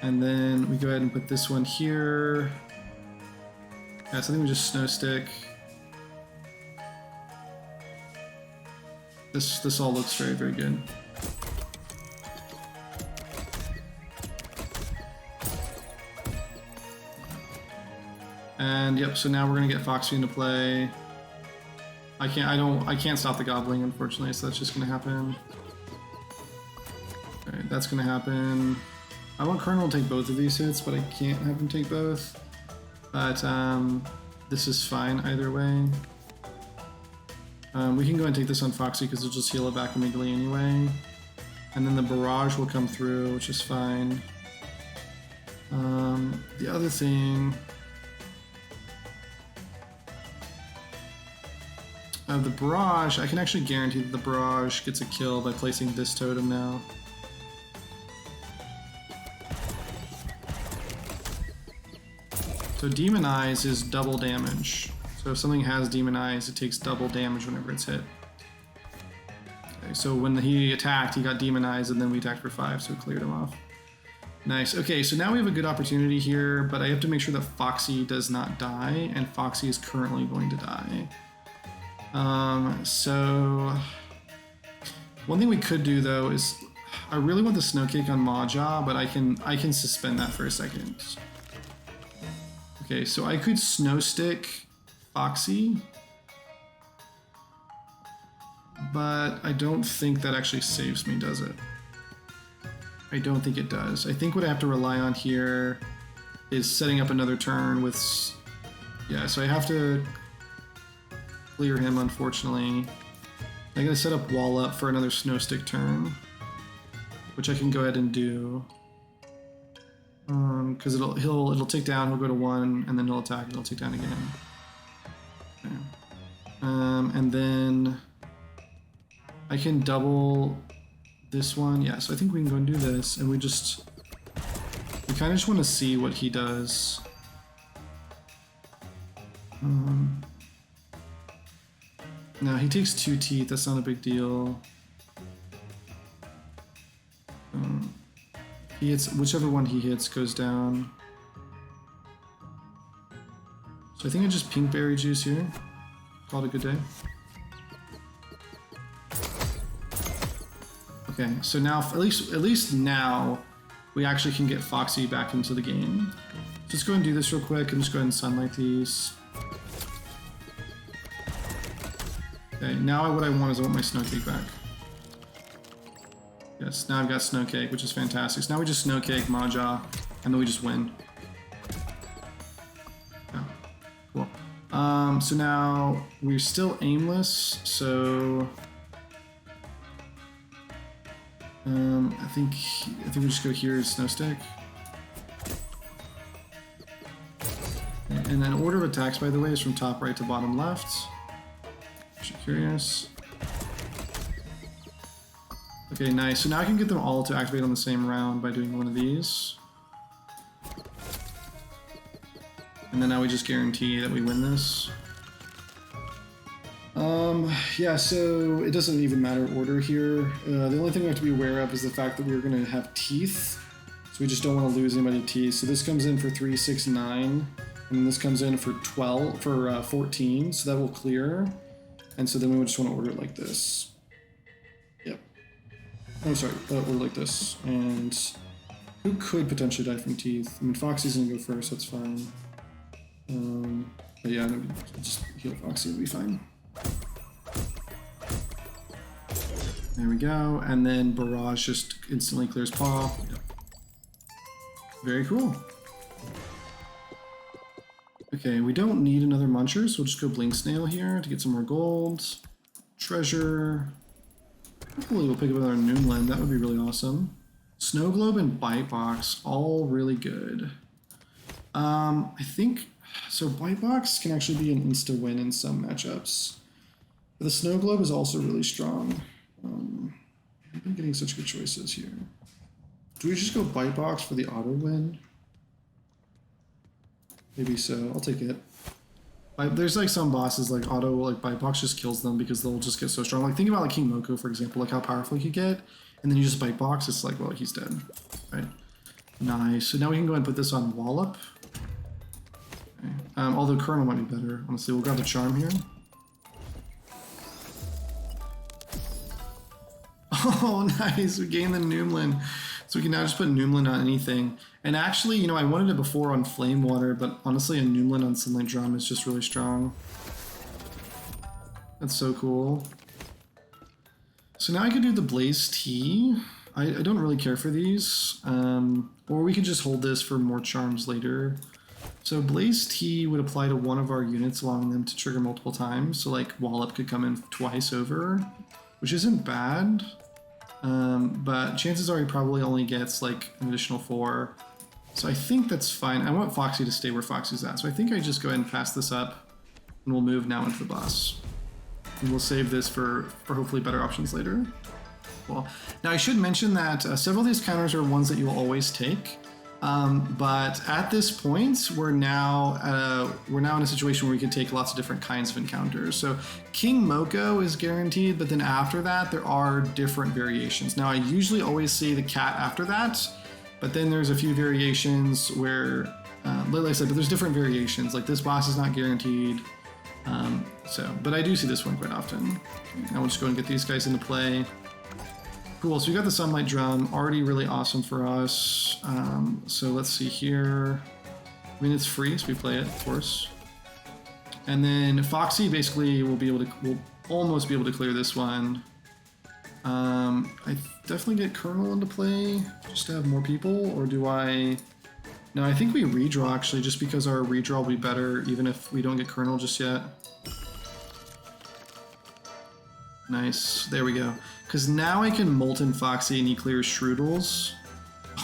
And then we go ahead and put this one here. Yeah, so I think we just Snow Stick. This all looks very, very good. And yep, so now we're gonna get Foxy into play. I can't stop the gobbling, unfortunately, so that's just gonna happen. Alright, that's gonna happen. I want Colonel to take both of these hits, but I can't have him take both. But this is fine either way. We can go and take this on Foxy because it'll just heal it back immediately anyway. And then the barrage will come through, which is fine. The other thing... the barrage, I can actually guarantee that the barrage gets a kill by placing this totem now. So Demon Eyes is double damage. So if something has Demon Eyes, it takes double damage whenever it's hit. Okay, so when he attacked, he got Demon Eyes, and then we attacked for 5, so it cleared him off. Nice. Okay, so now we have a good opportunity here, but I have to make sure that Foxy does not die, and Foxy is currently going to die. So one thing we could do though is I really want the Snow Cake on Maja, but I can suspend that for a second. Okay, so I could Snow Stick Foxy, but I don't think that actually saves me, does it? I don't think it does. I think what I have to rely on here is setting up another turn with, yeah, so I have to clear him, unfortunately. I'm gonna set up Wallop for another Snow Stick turn, which I can go ahead and do. Because it'll take down, he'll go to 1, and then he'll attack, and he'll take down again. Okay. And then I can double this one. Yeah, so I think we can go and do this, and we kind of just want to see what he does. No, he takes 2 teeth, that's not a big deal. He hits, whichever one he hits goes down. So I think I just Pinkberry Juice here. Call it a good day. Okay, so now at least now we actually can get Foxy back into the game. So let's go and do this real quick and just go ahead and sunlight these. Okay, now what I want is I want my Snowcake back. Yes, now I've got Snowcake, which is fantastic. So now we just Snowcake, Maja, and then we just win. Yeah, cool. So now we're still aimless, so I think we just go here as Snowstick. And then order of attacks, by the way, is from top right to bottom left. Just curious. Okay, nice. So now I can get them all to activate on the same round by doing one of these. And then now we just guarantee that we win this. Yeah, so it doesn't even matter order here. The only thing we have to be aware of is the fact that we're going to have teeth. So we just don't want to lose anybody teeth. So this comes in for 3, 6, 9. And then this comes in for 14. So that will clear. And so then we just want to order it like this. Yep. Oh, sorry. Order like this. And who could potentially die from teeth? I mean, Foxy's going to go first. That's fine. But yeah, no, just heal Foxy. It'll be fine. There we go, and then Barrage just instantly clears Paw. Yep. Very cool. Okay, we don't need another Muncher, so we'll just go Blink Snail here to get some more gold. Treasure. Hopefully we'll pick up another Noonland, that would be really awesome. Snow Globe and Bite Box, all really good. I think, so Bite Box can actually be an insta-win in some matchups. But the Snow Globe is also really strong. I've been getting such good choices here. Do we just go Bite Box for the auto win? Maybe so. I'll take it. There's like some bosses like auto, like Bite Box just kills them because they'll just get so strong. Like think about like King Moko, for example, like how powerful he could get, and then you just Bite Box, it's like, well, he's dead. Right? Nice. So now we can go ahead and put this on Wallop. Okay. Although Colonel might be better. Honestly, we'll grab the Charm here. Oh, nice. We gained the Noomlin. So we can now just put Noomlin on anything. And actually, you know, I wanted it before on Flame Water, but honestly, a Noomlin on Sunlight Drum is just really strong. That's so cool. So now I could do the Blaze Tea. I don't really care for these. Or we could just hold this for more charms later. So Blaze Tea would apply to one of our units, allowing them to trigger multiple times. So like Wallop could come in twice over, which isn't bad. But chances are he probably only gets like an additional 4. So I think that's fine. I want Foxy to stay where Foxy's at. So I think I just go ahead and pass this up and we'll move now into the boss. And we'll save this for hopefully better options later. Cool. Now I should mention that several of these counters are ones that you will always take. But at this point, we're now in a situation where we can take lots of different kinds of encounters. So King Moko is guaranteed, but then after that, there are different variations. Now, I usually always see the cat after that, but then there's a few variations where, like I said, but there's different variations. Like this boss is not guaranteed. But I do see this one quite often. Now we'll just go and get these guys into play. Cool, so we got the Sunlight Drum, already really awesome for us. So let's see here. I mean, it's free, so we play it, of course. And then Foxy basically will almost be able to clear this one. I definitely get Colonel into play just to have more people, or do I? No, I think we redraw actually, just because our redraw will be better even if we don't get Colonel just yet. Nice, there we go. Because now I can Molten Foxy and he clears Shroodles.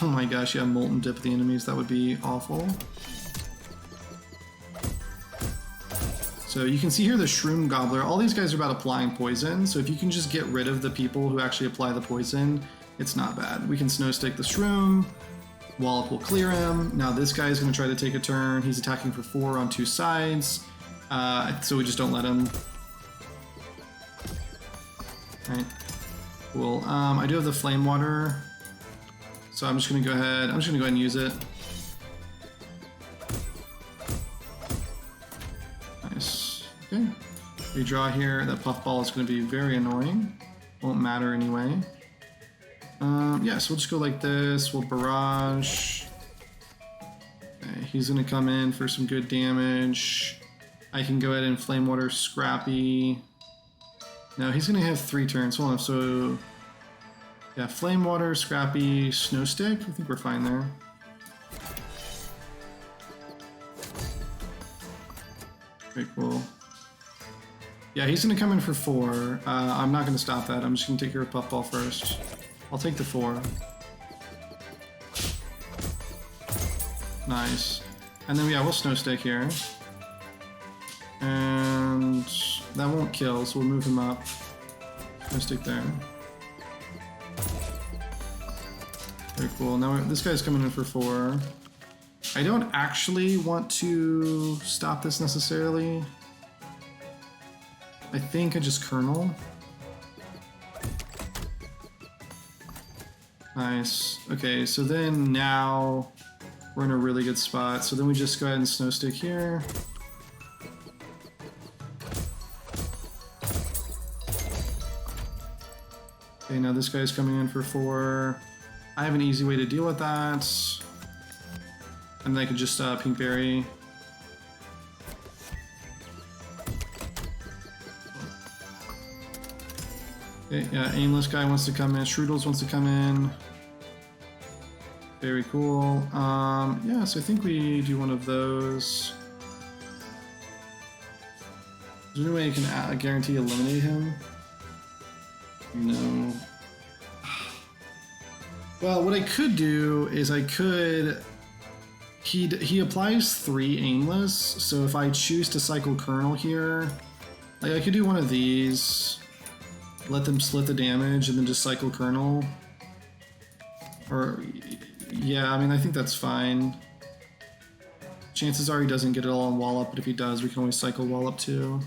Oh my gosh, yeah, Molten Dip the enemies, that would be awful. So you can see here the Shroom Gobbler, all these guys are about applying poison, so if you can just get rid of the people who actually apply the poison, it's not bad. We can Snow Stick the Shroom, Wallop will clear him. Now this guy is going to try to take a turn, he's attacking for 4 on 2 sides, so we just don't let him. Right. Cool. I do have the Flame Water, so I'm just gonna go ahead and use it. Nice. Okay. Redraw here. That Puffball is gonna be very annoying. Won't matter anyway. Yeah, so we'll just go like this. We'll barrage. Okay, he's gonna come in for some good damage. I can go ahead and Flame Water Scrappy. No, he's gonna have 3 turns. Hold on, so yeah, Flame Water, Scrappy, Snow Stick. I think we're fine there. Very cool. Yeah, he's gonna come in for 4. I'm not gonna stop that. I'm just gonna take care of Puffball first. I'll take the 4. Nice. And then yeah, we'll Snow Stick here. And that won't kill, so we'll move him up. Snow Stick there. Very cool. Now this guy's coming in for 4. I don't actually want to stop this necessarily. I think I just Kernel. Nice. Okay, so then now we're in a really good spot. So then we just go ahead and Snow Stick here. Okay, now this guy's coming in for 4. I have an easy way to deal with that. And then I could just Pinkberry. Okay, yeah, Aimless guy wants to come in. Shroodles wants to come in. Very cool. Yeah, so I think we do one of those. Is there any way I can guarantee eliminate him? No. Well, what I could do is I could... He applies 3 Aimless, so if I choose to cycle Kernel here, like I could do one of these, let them split the damage, and then just cycle Kernel. Or, yeah, I mean, I think that's fine. Chances are he doesn't get it all on Wallop, but if he does, we can always cycle Wallop too.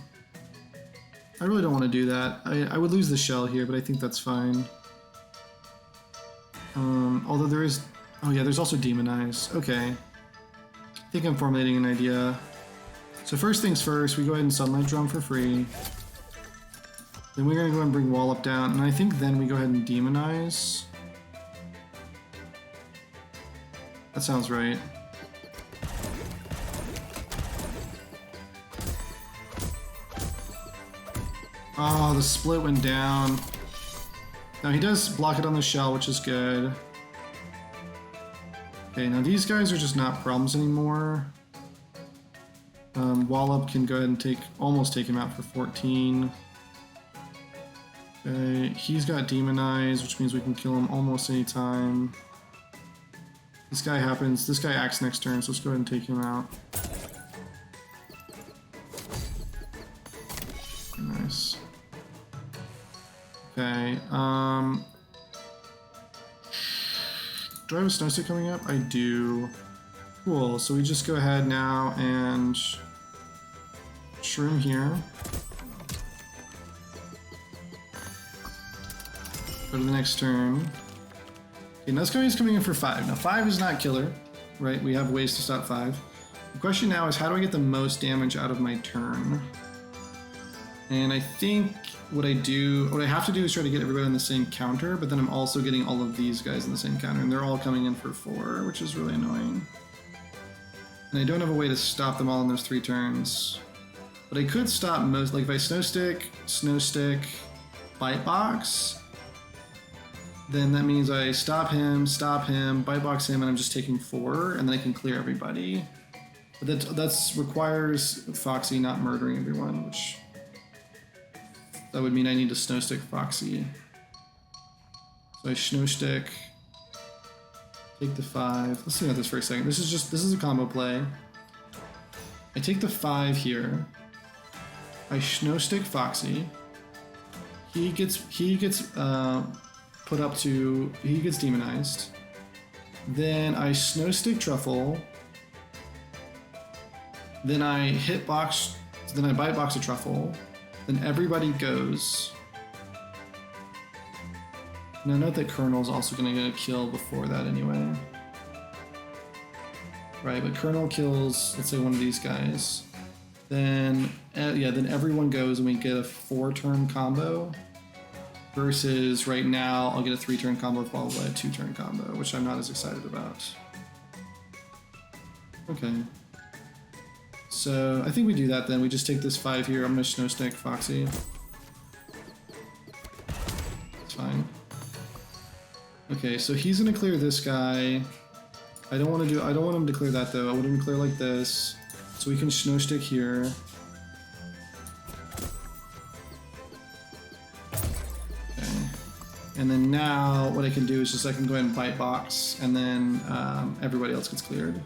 I really don't want to do that. I would lose the shell here, but I think that's fine. Although there is... Oh yeah, there's also Demonize. Okay. I think I'm formulating an idea. So first things first, we go ahead and Sunlight Drum for free. Then we're going to go and bring Wallop down, and I think then we go ahead and Demonize. That sounds right. Oh, the split went down. Now he does block it on the shell, which is good. Okay, now these guys are just not problems anymore. Wallop can go ahead and almost take him out for 14. Okay, he's got Demonize, which means we can kill him almost any time. This guy acts next turn, so let's go ahead and take him out. Nice. Okay, do I have a Snow Stick coming up? I do. Cool, so we just go ahead now and Shroom here. Go to the next turn. Okay, now this guy is coming in for 5. Now 5 is not killer, right? We have ways to stop 5. The question now is how do I get the most damage out of my turn? And I think what I have to do is try to get everybody on the same counter, but then I'm also getting all of these guys on the same counter, and they're all coming in for 4, which is really annoying. And I don't have a way to stop them all in those 3 turns. But I could stop most, like if I Snow Stick, Bite Box, then that means I stop him, Bite Box him, and I'm just taking 4, and then I can clear everybody. But that requires Foxy not murdering everyone, which... That would mean I need to Snow Stick Foxy. So I Snow Stick, take the 5. Let's think about this for a second. This is a combo play. I take the 5 here. I Snow Stick Foxy. He gets put up to, he gets demonized. Then I Snow Stick Truffle. Then I hitbox, then I Bite Box a Truffle. Then everybody goes. Now note that Kernel's also going to get a kill before that anyway. Right, but Kernel kills, let's say, one of these guys. Then, then everyone goes and we get a 4-turn combo. versus right now I'll get a 3-turn combo followed by a 2-turn combo, which I'm not as excited about. Okay. So I think we do that then. We just take this 5 here. I'm gonna Snow Stick Foxy. It's fine. Okay, so he's gonna clear this guy. I don't want him to clear that though. I want him to clear like this. So we can Snow Stick here. Okay. And then now what I can do is just I can go ahead and Bite Box, and then everybody else gets cleared.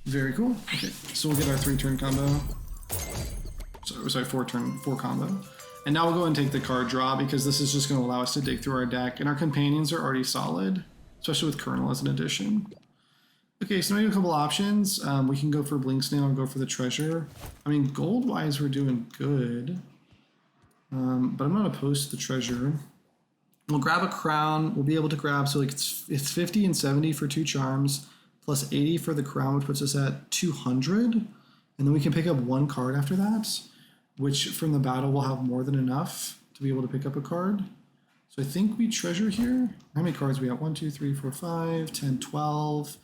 Very cool. Okay, so we'll get our 3-turn combo. Sorry, 4 combo. And now we'll go and take the card draw because this is just going to allow us to dig through our deck, and our companions are already solid, especially with Colonel as an addition. Okay, so now we have a couple options. We can go for Blink Snail or go for the treasure. I mean, gold-wise, we're doing good, but I'm not opposed to the treasure. We'll grab a crown. We'll be able to grab, so like it's 50 and 70 for 2 charms, plus 80 for the crown, which puts us at 200, and then we can pick up 1 card after that, which from the battle will have more than enough to be able to pick up a card. So I think we treasure here. How many cards we have? 1, 2, 3, 4, 5, 10, 12.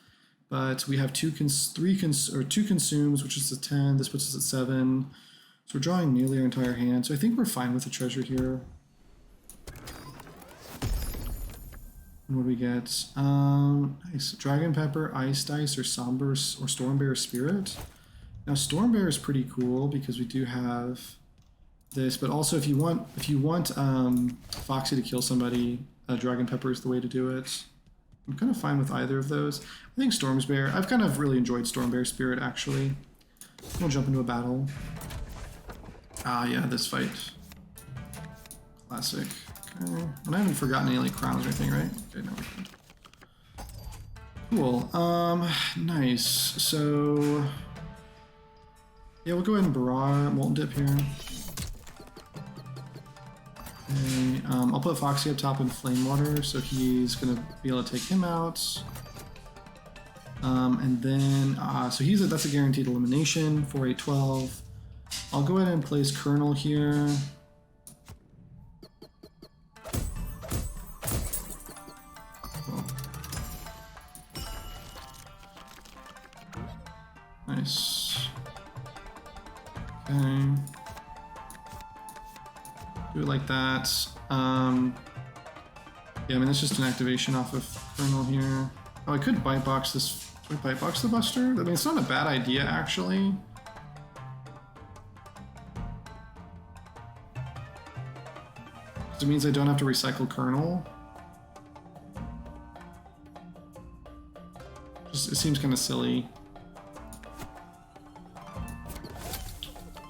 But we have 2 consumes, which is a 10. This puts us at 7. So we're drawing nearly our entire hand. So I think we're fine with the treasure here. And what do we get? Nice. Dragon Pepper, Ice Dice, or Stormbear Spirit. Now Stormbear is pretty cool because we do have this, but also if you want Foxy to kill somebody, Dragon Pepper is the way to do it. I'm kind of fine with either of those. I think Stormbear. I've kind of really enjoyed Stormbear Spirit actually. We'll jump into a battle. Ah, yeah, this fight. Classic. Okay. And I haven't forgotten any like crowns or anything, right? Okay, no, we're good. Cool. Nice. So. Yeah, we'll go ahead and Barrage Molten Dip here. Okay, I'll put Foxy up top in Flame Water, so he's gonna be able to take him out. And then, so that's a guaranteed elimination for a 12. I'll go ahead and place Colonel here. Cool. Nice. Okay. Do it like that. Yeah, I mean, that's just an activation off of Colonel here. Oh, I could Bite Box this. Should I Bite Box the Buster? I mean, it's not a bad idea, actually. It means I don't have to recycle Colonel. Just, it seems kind of silly.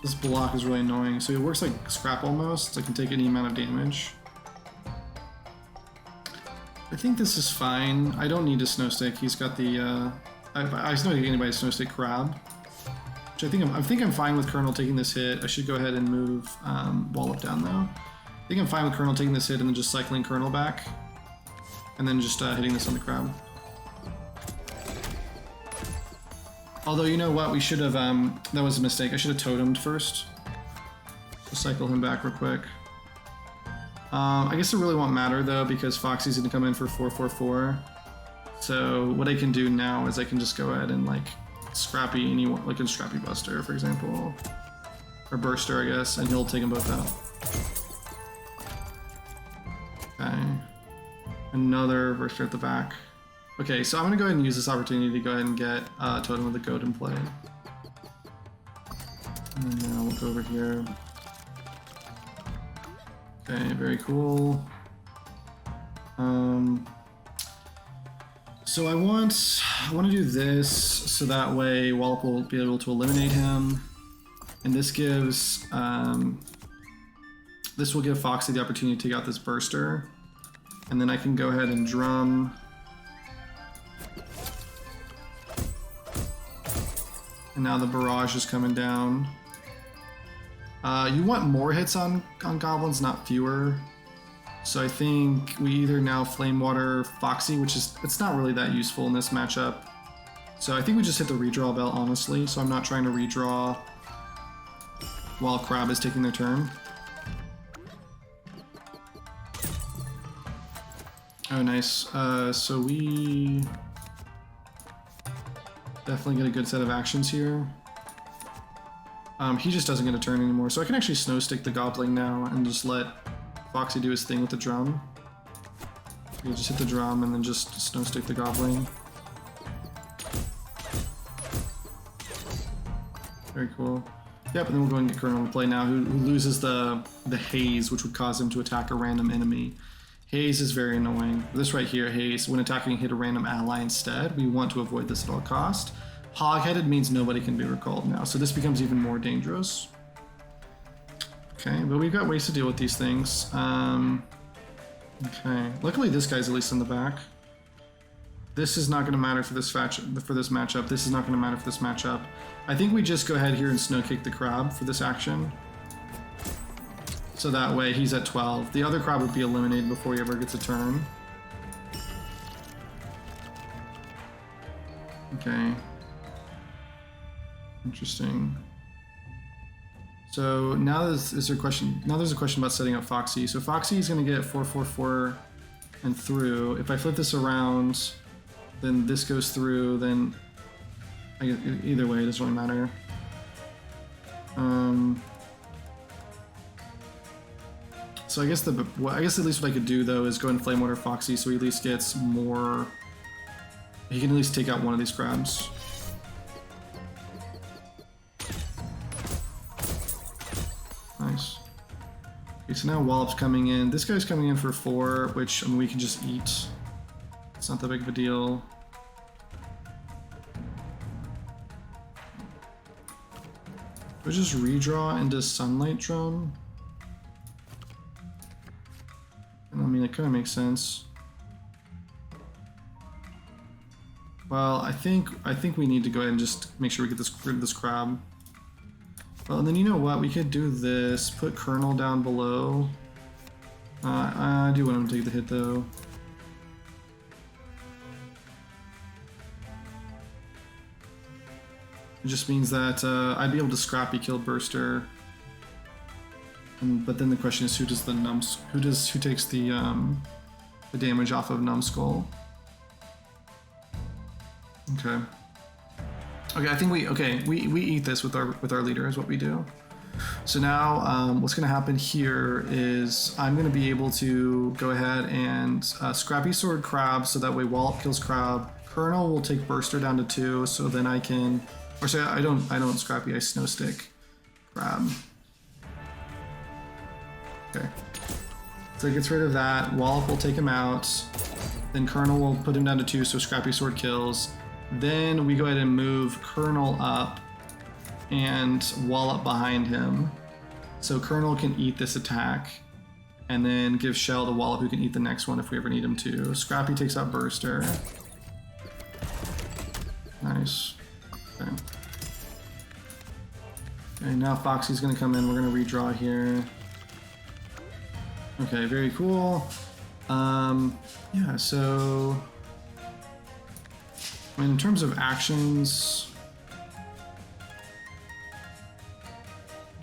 This block is really annoying. So it works like Scrap almost. I can take any amount of damage. I think this is fine. I don't need a Snow Stick. He's got the. I just don't need anybody Snow Stick Crab. Which I think I'm fine with Colonel taking this hit. I should go ahead and move Wallop down though. I think I'm fine with Colonel taking this hit and then just cycling Colonel back, and then just hitting this on the Crab. Although, you know what, we should have, that was a mistake. I should have totemed first. Just cycle him back real quick. I guess it really won't matter though, because Foxy's gonna come in for 4/4/4. So what I can do now is I can just go ahead and like Scrappy anyone, like a Scrappy Buster, for example. Or Burster, I guess, and he'll take them both out. Okay. Another Burster at the back. Okay, so I'm gonna go ahead and use this opportunity to go ahead and get Totem of the Goat in play. And now we'll go over here. Okay, very cool. So I want to do this so that way Wallop will be able to eliminate him, and this gives this will give Foxy the opportunity to take out this Burster, and then I can go ahead and drum. And now the barrage is coming down. You want more hits on goblins, not fewer. So I think we either now Flame Water Foxy, which is, it's not really that useful in this matchup. So I think we just hit the redraw bell, honestly. So I'm not trying to redraw while Crab is taking their turn. Oh, nice. So we definitely get a good set of actions here. He just doesn't get a turn anymore, so I can actually snow stick the Goblin now and just let Foxy do his thing with the drum. You just hit the drum and then just snow stick the Goblin. Very cool. Yep, and then we'll go and get Colonel to play now, who loses the haze, which would cause him to attack a random enemy. Haze is very annoying. This right here, haze, when attacking, hit a random ally instead. We want to avoid this at all cost. Hog-headed means nobody can be recalled now, so this becomes even more dangerous. Okay, but we've got ways to deal with these things. Okay, luckily this guy's at least in the back. This is not going to matter for this matchup. This is not going to matter for this matchup. I think we just go ahead here and snow kick the Crab for this action. So that way he's at 12. The other Crab would be eliminated before he ever gets a turn. Okay. Interesting. So now there's a question about setting up Foxy. So Foxy is going to get 4/4/4 and through. If I flip this around, then this goes through, then either way, it doesn't really matter. So I guess at least what I could do though is go and Flame Water Foxy, so he at least gets more. He can at least take out one of these Crabs. Nice. Okay, so now Wallop's coming in. This guy's coming in for 4, which I mean, we can just eat. It's not that big of a deal. We just redraw into Sunlight Drum. I mean, it kind of makes sense. Well, I think we need to go ahead and just make sure we get rid of this Crab. Well, and then you know what? We could do this. Put Colonel down below. I do want him to take the hit though. It just means that I'd be able to Scrappy kill Burster. But then the question is, who takes the damage off of Numbskull? Okay. Okay, I think we eat this with our leader is what we do. So now what's going to happen here is I'm going to be able to go ahead and Scrappy Sword Crab, so that way Wallop kills Crab. Colonel will take Burster down to 2, so then I can, or sorry, I don't Scrappy, I Snow Stick Crab. Okay. So it gets rid of that. Wallop will take him out. Then Colonel will put him down to 2, so Scrappy Sword kills. Then we go ahead and move Colonel up and Wallop behind him. So Colonel can eat this attack and then give Shell to Wallop, who can eat the next one if we ever need him to. Scrappy takes out Burster. Nice. Okay. Okay, now Foxy's gonna come in. We're gonna redraw here. Okay, very cool. Yeah, so I mean, in terms of actions,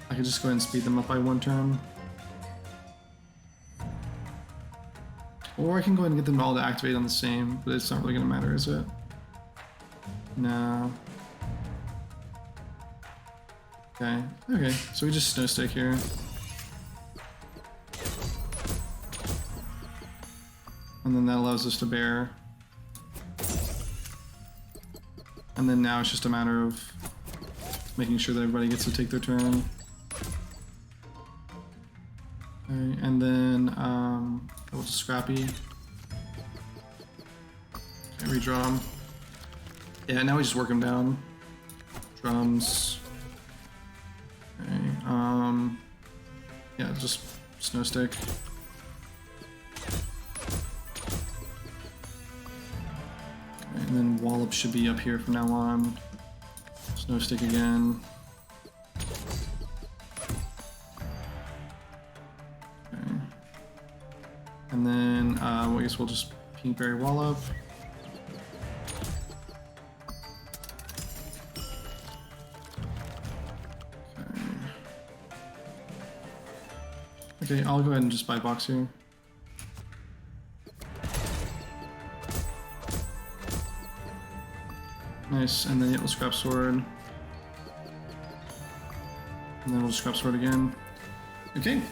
I could just go ahead and speed them up by 1 turn. Or I can go ahead and get them all to activate on the same, but it's not really going to matter, is it? No. Okay, okay, so we just Snow Stick here. And then that allows us to bear. And then now it's just a matter of making sure that everybody gets to take their turn. Okay, and then we'll just Scrappy. Okay, redraw him. Yeah, now we just work him down. Drums. Okay, yeah, just Snow Stick. And then Wallop should be up here from now on. Snow Stick again. Okay. And then I guess we'll just Pinkberry Wallop. Okay. Okay, I'll go ahead and just buy box here. Nice, and then yeah, we'll scrap sword. And then we'll just scrap sword again. Okay,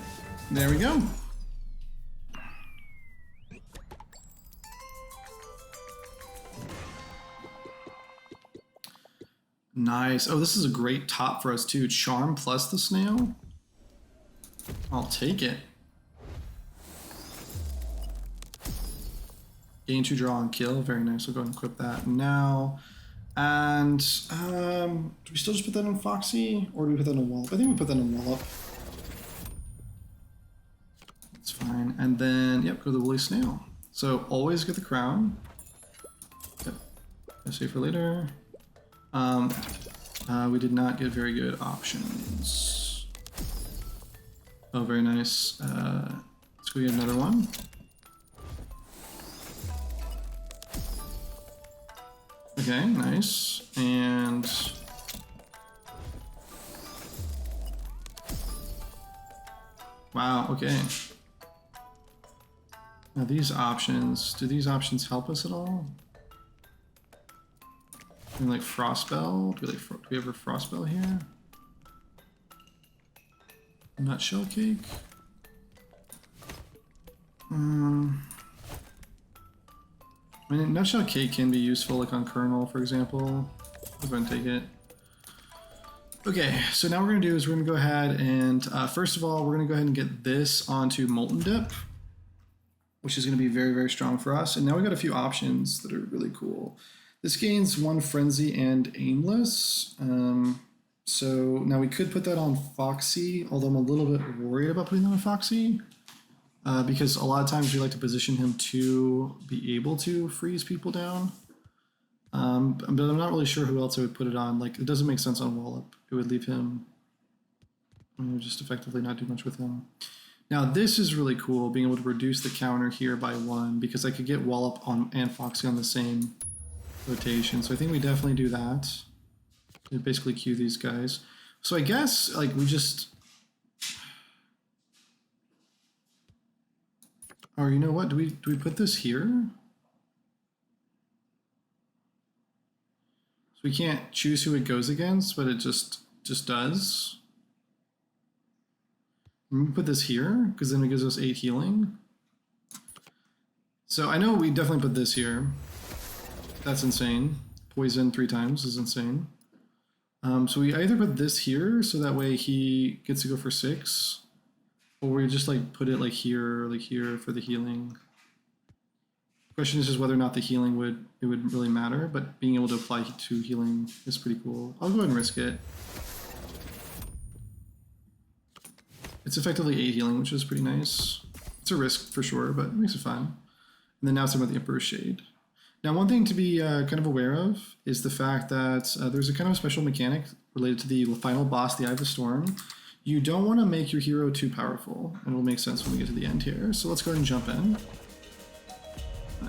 there we go. Nice. Oh, this is a great top for us too. Charm plus the snail. I'll take it. Gain 2 draw and kill. Very nice. We'll go ahead and equip that now. And do we still just put that on Foxy, or do we put that on Wallop? I think we put that on Wallop. That's fine. And then, yep, go to the Woolly Snail. So always get the crown. Yep. I'll save for later. We did not get very good options. Oh, very nice. Let's go get another one. Okay, nice. And wow, okay. Now these options, do these options help us at all? And like Frostbell, do we have a Frostbell here? Nutshell cake? I mean, nutshell cake can be useful, like on kernel, for example. I'll go ahead and take it. Okay, so now what we're gonna do is we're gonna go ahead and first of all, we're gonna go ahead and get this onto Molten Dip, which is gonna be very, very strong for us. And now we've got a few options that are really cool. This gains 1 Frenzy and Aimless. So now we could put that on Foxy, although I'm a little bit worried about putting that on Foxy. Because a lot of times we like to position him to be able to freeze people down. But I'm not really sure who else I would put it on. Like, it doesn't make sense on Wallop. It would leave him, just effectively not do much with him. Now this is really cool, being able to reduce the counter here by 1, because I could get Wallop on and Foxy on the same rotation. So I think we definitely do that. We basically queue these guys. So I guess like we just, or you know what? Do we put this here? So we can't choose who it goes against, but it just does. We put this here because then it gives us 8 healing. So I know we definitely put this here. That's insane. Poison 3 times is insane. So we either put this here so that way he gets to go for 6, or we just like put it like here for the healing. Question is just whether or not the healing would really matter, but being able to apply 2 healing is pretty cool. I'll go ahead and risk it. It's effectively 8 healing, which is pretty nice. It's a risk for sure, but it makes it fun. And then now it's about the Emperor's Shade. Now, one thing to be kind of aware of is the fact that there's a kind of special mechanic related to the final boss, the Eye of the Storm. You don't want to make your hero too powerful, and it'll make sense when we get to the end here. So let's go ahead and jump in.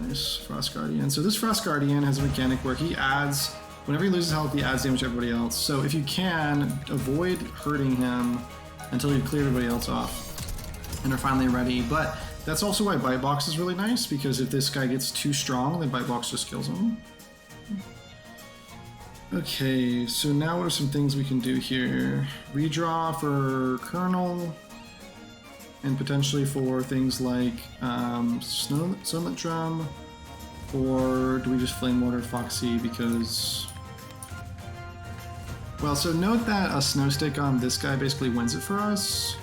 Nice, Frost Guardian. So this Frost Guardian has a mechanic where he adds, whenever he loses health, he adds damage to everybody else. So if you can, avoid hurting him until you clear everybody else off and are finally ready. But that's also why Bite Box is really nice, because if this guy gets too strong, then Bite Box just kills him. Okay, so now what are some things we can do here? Redraw for Kernel, and potentially for things like Snowlet Drum, or do we just Flame Water Foxy because... Well, so note that a Snow Stick on this guy basically wins it for us.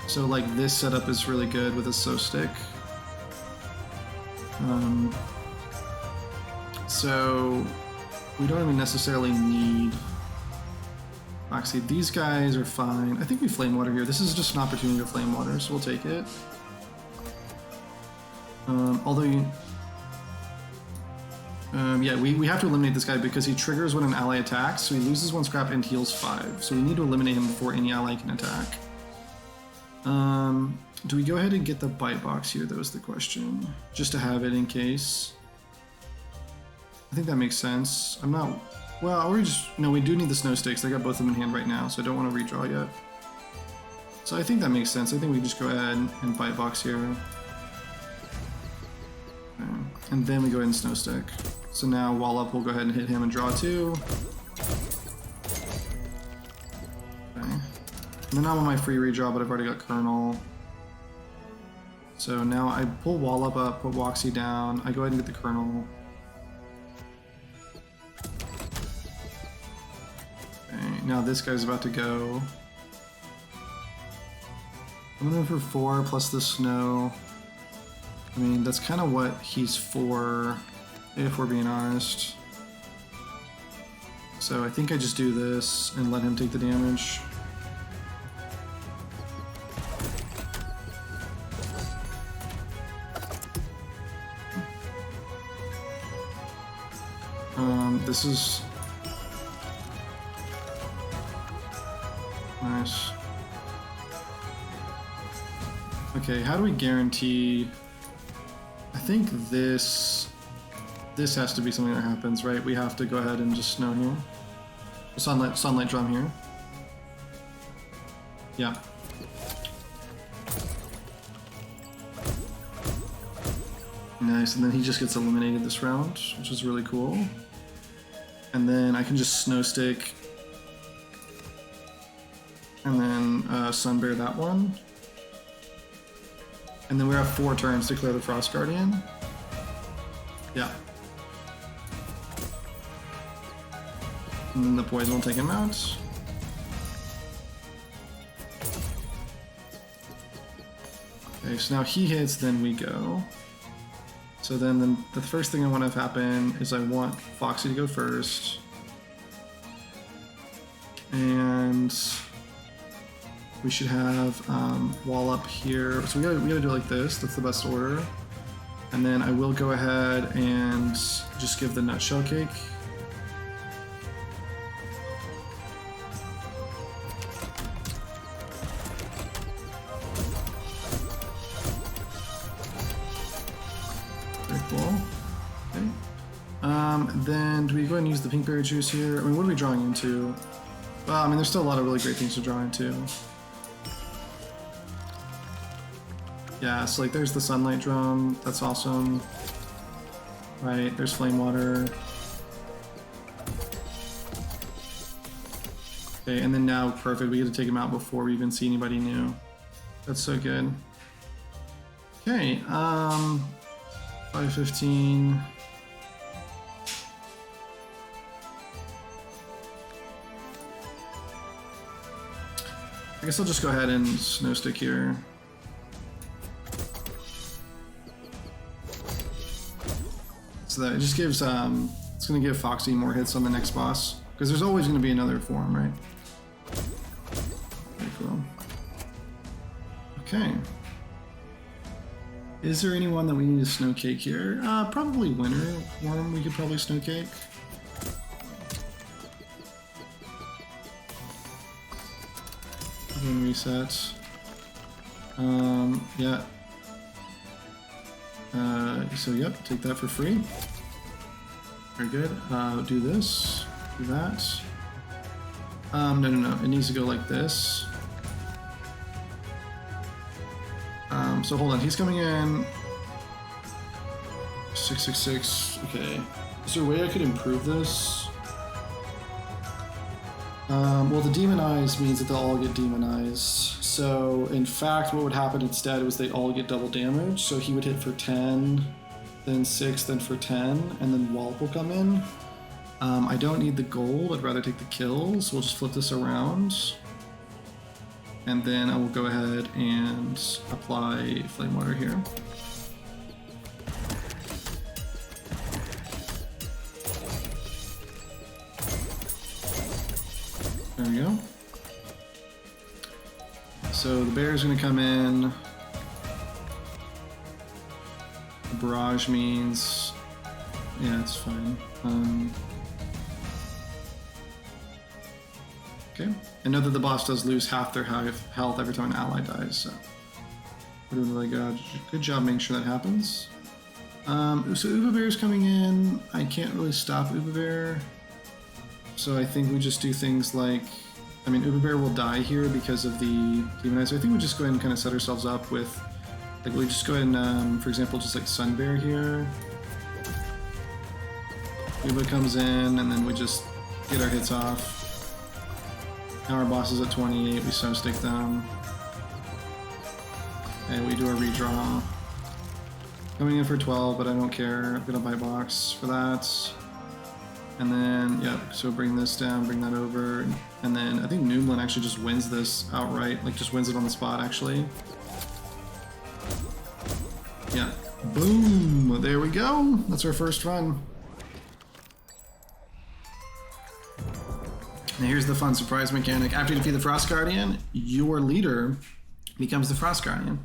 So like this setup is really good with a Snow Stick. So we don't even necessarily need Foxy. These guys are fine. I think we Flame Water here. This is just an opportunity to Flame Water, so we'll take it. Yeah, we have to eliminate this guy because he triggers when an ally attacks, so he loses 1 scrap and heals 5. So we need to eliminate him before any ally can attack. Do we go ahead and get the Bite Box here, though, is the question. Just to have it in case. I think that makes sense. I'm not... Well, we do need the Snow Sticks. I got both of them in hand right now, so I don't want to redraw yet. So I think that makes sense. I think we just go ahead and fight box here. Okay. And then we go ahead and snow stick. So now wall up, we'll go ahead and hit him and draw 2. Okay. And then I'm on my free redraw, but I've already got Colonel. So now I pull wall up, put Woxy down. I go ahead and get the Colonel. Okay, now this guy's about to go. I'm gonna go for 4 plus the snow. I mean, that's kind of what he's for, if we're being honest. So I think I just do this and let him take the damage. This is nice. Okay, how do we guarantee? I think this has to be something that happens, right? We have to go ahead and just snow here. Sunlight drum here. Yeah. Nice, and then he just gets eliminated this round, which is really cool. And then I can just snow stick and then sunbear that one. And then we have 4 turns to clear the Frost Guardian. Yeah. And then the poison will take him out. Okay, so now he hits, then we go. So then the first thing I want to have happen is I want Foxy to go first. And we should have wall up here. So we gotta do it like this. That's the best order. And then I will go ahead and just give the nutshell cake. Very cool. Okay. Then do we go ahead and use the pink berry juice here? I mean, what are we drawing into? Well, I mean, there's still a lot of really great things to draw into. Yeah, so like there's the sunlight drum, that's awesome. Right, there's flame water. Okay, and then now, perfect, we get to take him out before we even see anybody new. That's so good. Okay, 515. I guess I'll just go ahead and snow stick here. So that it just gives, it's going to give Foxy more hits on the next boss. Because there's always going to be another form, right? Very cool. Okay. Is there anyone that we need to snow cake here? Probably Winter Worm we could probably snow cake. Then reset. Yeah. So yep, take that for free. Very good. Do this, do that. No. It needs to go like this. So hold on, he's coming in. 666. Okay. Is there a way I could improve this? Well, the demonize means that they'll all get demonized. So, in fact, what would happen instead was they'd all get double damage. So he would hit for 10, then 6, then for 10, and then Wallop will come in. I don't need the gold, I'd rather take the kills. We'll just flip this around. And then I will go ahead and apply Flame Water here. There we go. So the bear is going to come in. Barrage means, yeah, it's fine. Okay, and note that the boss does lose half their health every time an ally dies, so we're doing really good job making sure that happens. So Uva Bear is coming in. I can't really stop Uva Bear, so I think we just do things like I mean, Uber Bear will die here because of the Demonizer. I think we'll just go ahead and kind of set ourselves up with, like, we just go ahead and, for example, just like Sun Bear here. Uber comes in, and then we just get our hits off. Now our boss is at 28, we Snow Stick them. And we do a redraw. Coming in for 12, but I don't care. I'm gonna buy box for that. And then, yeah, so bring this down, bring that over. And then I think Noomlin actually just wins this outright, like just wins it on the spot actually. Yeah, boom, there we go. That's our first run. Now here's the fun surprise mechanic. After you defeat the Frost Guardian, your leader becomes the Frost Guardian.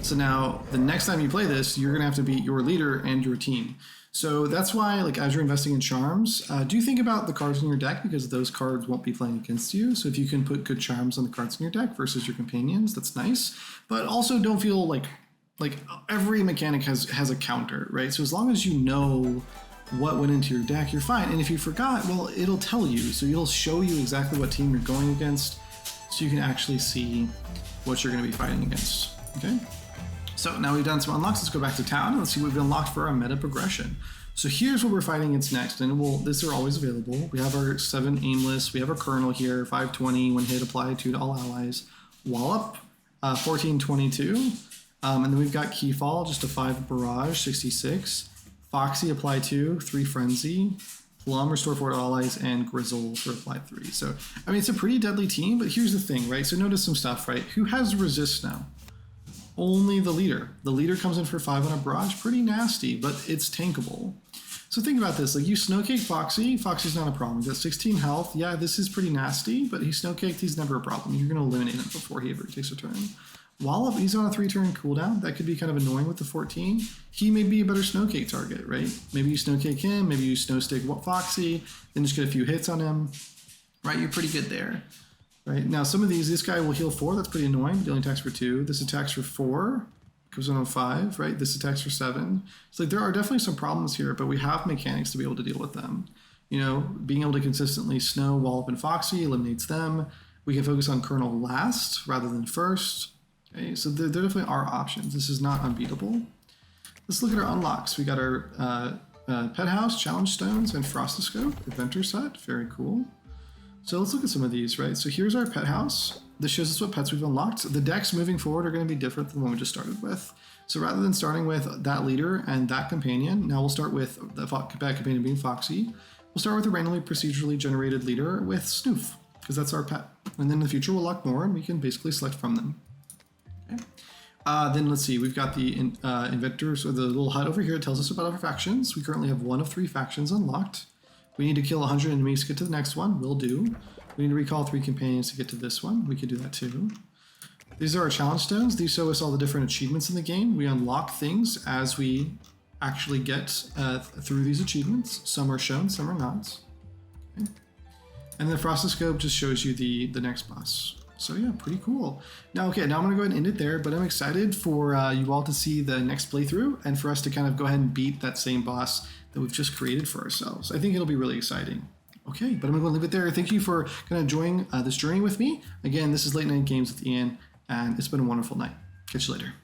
So now the next time you play this, you're gonna have to beat your leader and your team. So that's why, like, as you're investing in charms, do think about the cards in your deck, because those cards won't be playing against you. So if you can put good charms on the cards in your deck versus your companions, that's nice. But also don't feel like every mechanic has a counter, right? So as long as you know what went into your deck, you're fine. And if you forgot, well, it'll tell you. So it'll show you exactly what team you're going against, so you can actually see what you're going to be fighting against. Okay? So now we've done some unlocks. Let's go back to town and let's see what we've unlocked for our meta progression. So here's what we're fighting against next, and these are always available. We have our 7 aimless, we have our Colonel here, 520 when hit, apply 2 to all allies. Wallop, 1422. And then we've got Keyfall, just a 5 barrage, 66. Foxy, apply 2, 3 frenzy. Plum, restore 4 to all allies, and Grizzle for apply 3. So, I mean, it's a pretty deadly team, but here's the thing, right? So notice some stuff, right? Who has resist now? Only the leader. The leader comes in for 5 on a barrage, pretty nasty, but it's tankable. So think about this, like you snowcake Foxy, Foxy's not a problem. He's got 16 health, yeah, this is pretty nasty, but he's snowcaked, he's never a problem. You're gonna eliminate him before he ever takes a turn. Wallop, he's on a 3-turn cooldown, that could be kind of annoying with the 14. He may be a better snowcake target, right? Maybe you snowcake him, maybe you snowstick Foxy, then just get a few hits on him, right? You're pretty good there. Right, now some of these, this guy will heal 4, that's pretty annoying, dealing attacks for 2. This attacks for 4, goes on 5, right? This attacks for 7. So like, there are definitely some problems here, but we have mechanics to be able to deal with them. You know, being able to consistently snow Wallop and Foxy eliminates them. We can focus on Colonel last rather than first. Okay, so there definitely are options. This is not unbeatable. Let's look at our unlocks. We got our Pet House, Challenge Stones, and Frostoscope, Adventure Set, very cool. So let's look at some of these, right? So here's our pet house. This shows us what pets we've unlocked. The decks moving forward are going to be different than the one we just started with. So rather than starting with that leader and that companion, now we'll start with the pet companion being Foxy. We'll start with a randomly procedurally generated leader with Snoof, because that's our pet. And then in the future we'll lock more and we can basically select from them. Okay. Then let's see, we've got the inventors, or the little hut over here. It tells us about our factions. We currently have 1 of 3 factions unlocked. We need to kill 100 enemies to get to the next one. Will do. We need to recall 3 companions to get to this one. We could do that too. These are our challenge stones. These show us all the different achievements in the game. We unlock things as we actually get through these achievements. Some are shown, some are not. Okay. And the Frostoscope just shows you the next boss. So yeah, pretty cool. Now, okay, now I'm gonna go ahead and end it there, but I'm excited for you all to see the next playthrough and for us to kind of go ahead and beat that same boss that we've just created for ourselves. I think it'll be really exciting. Okay, but I'm gonna leave it there. Thank you for kind of enjoying this journey with me. Again, this is Late Night Games with Ian, and it's been a wonderful night. Catch you later.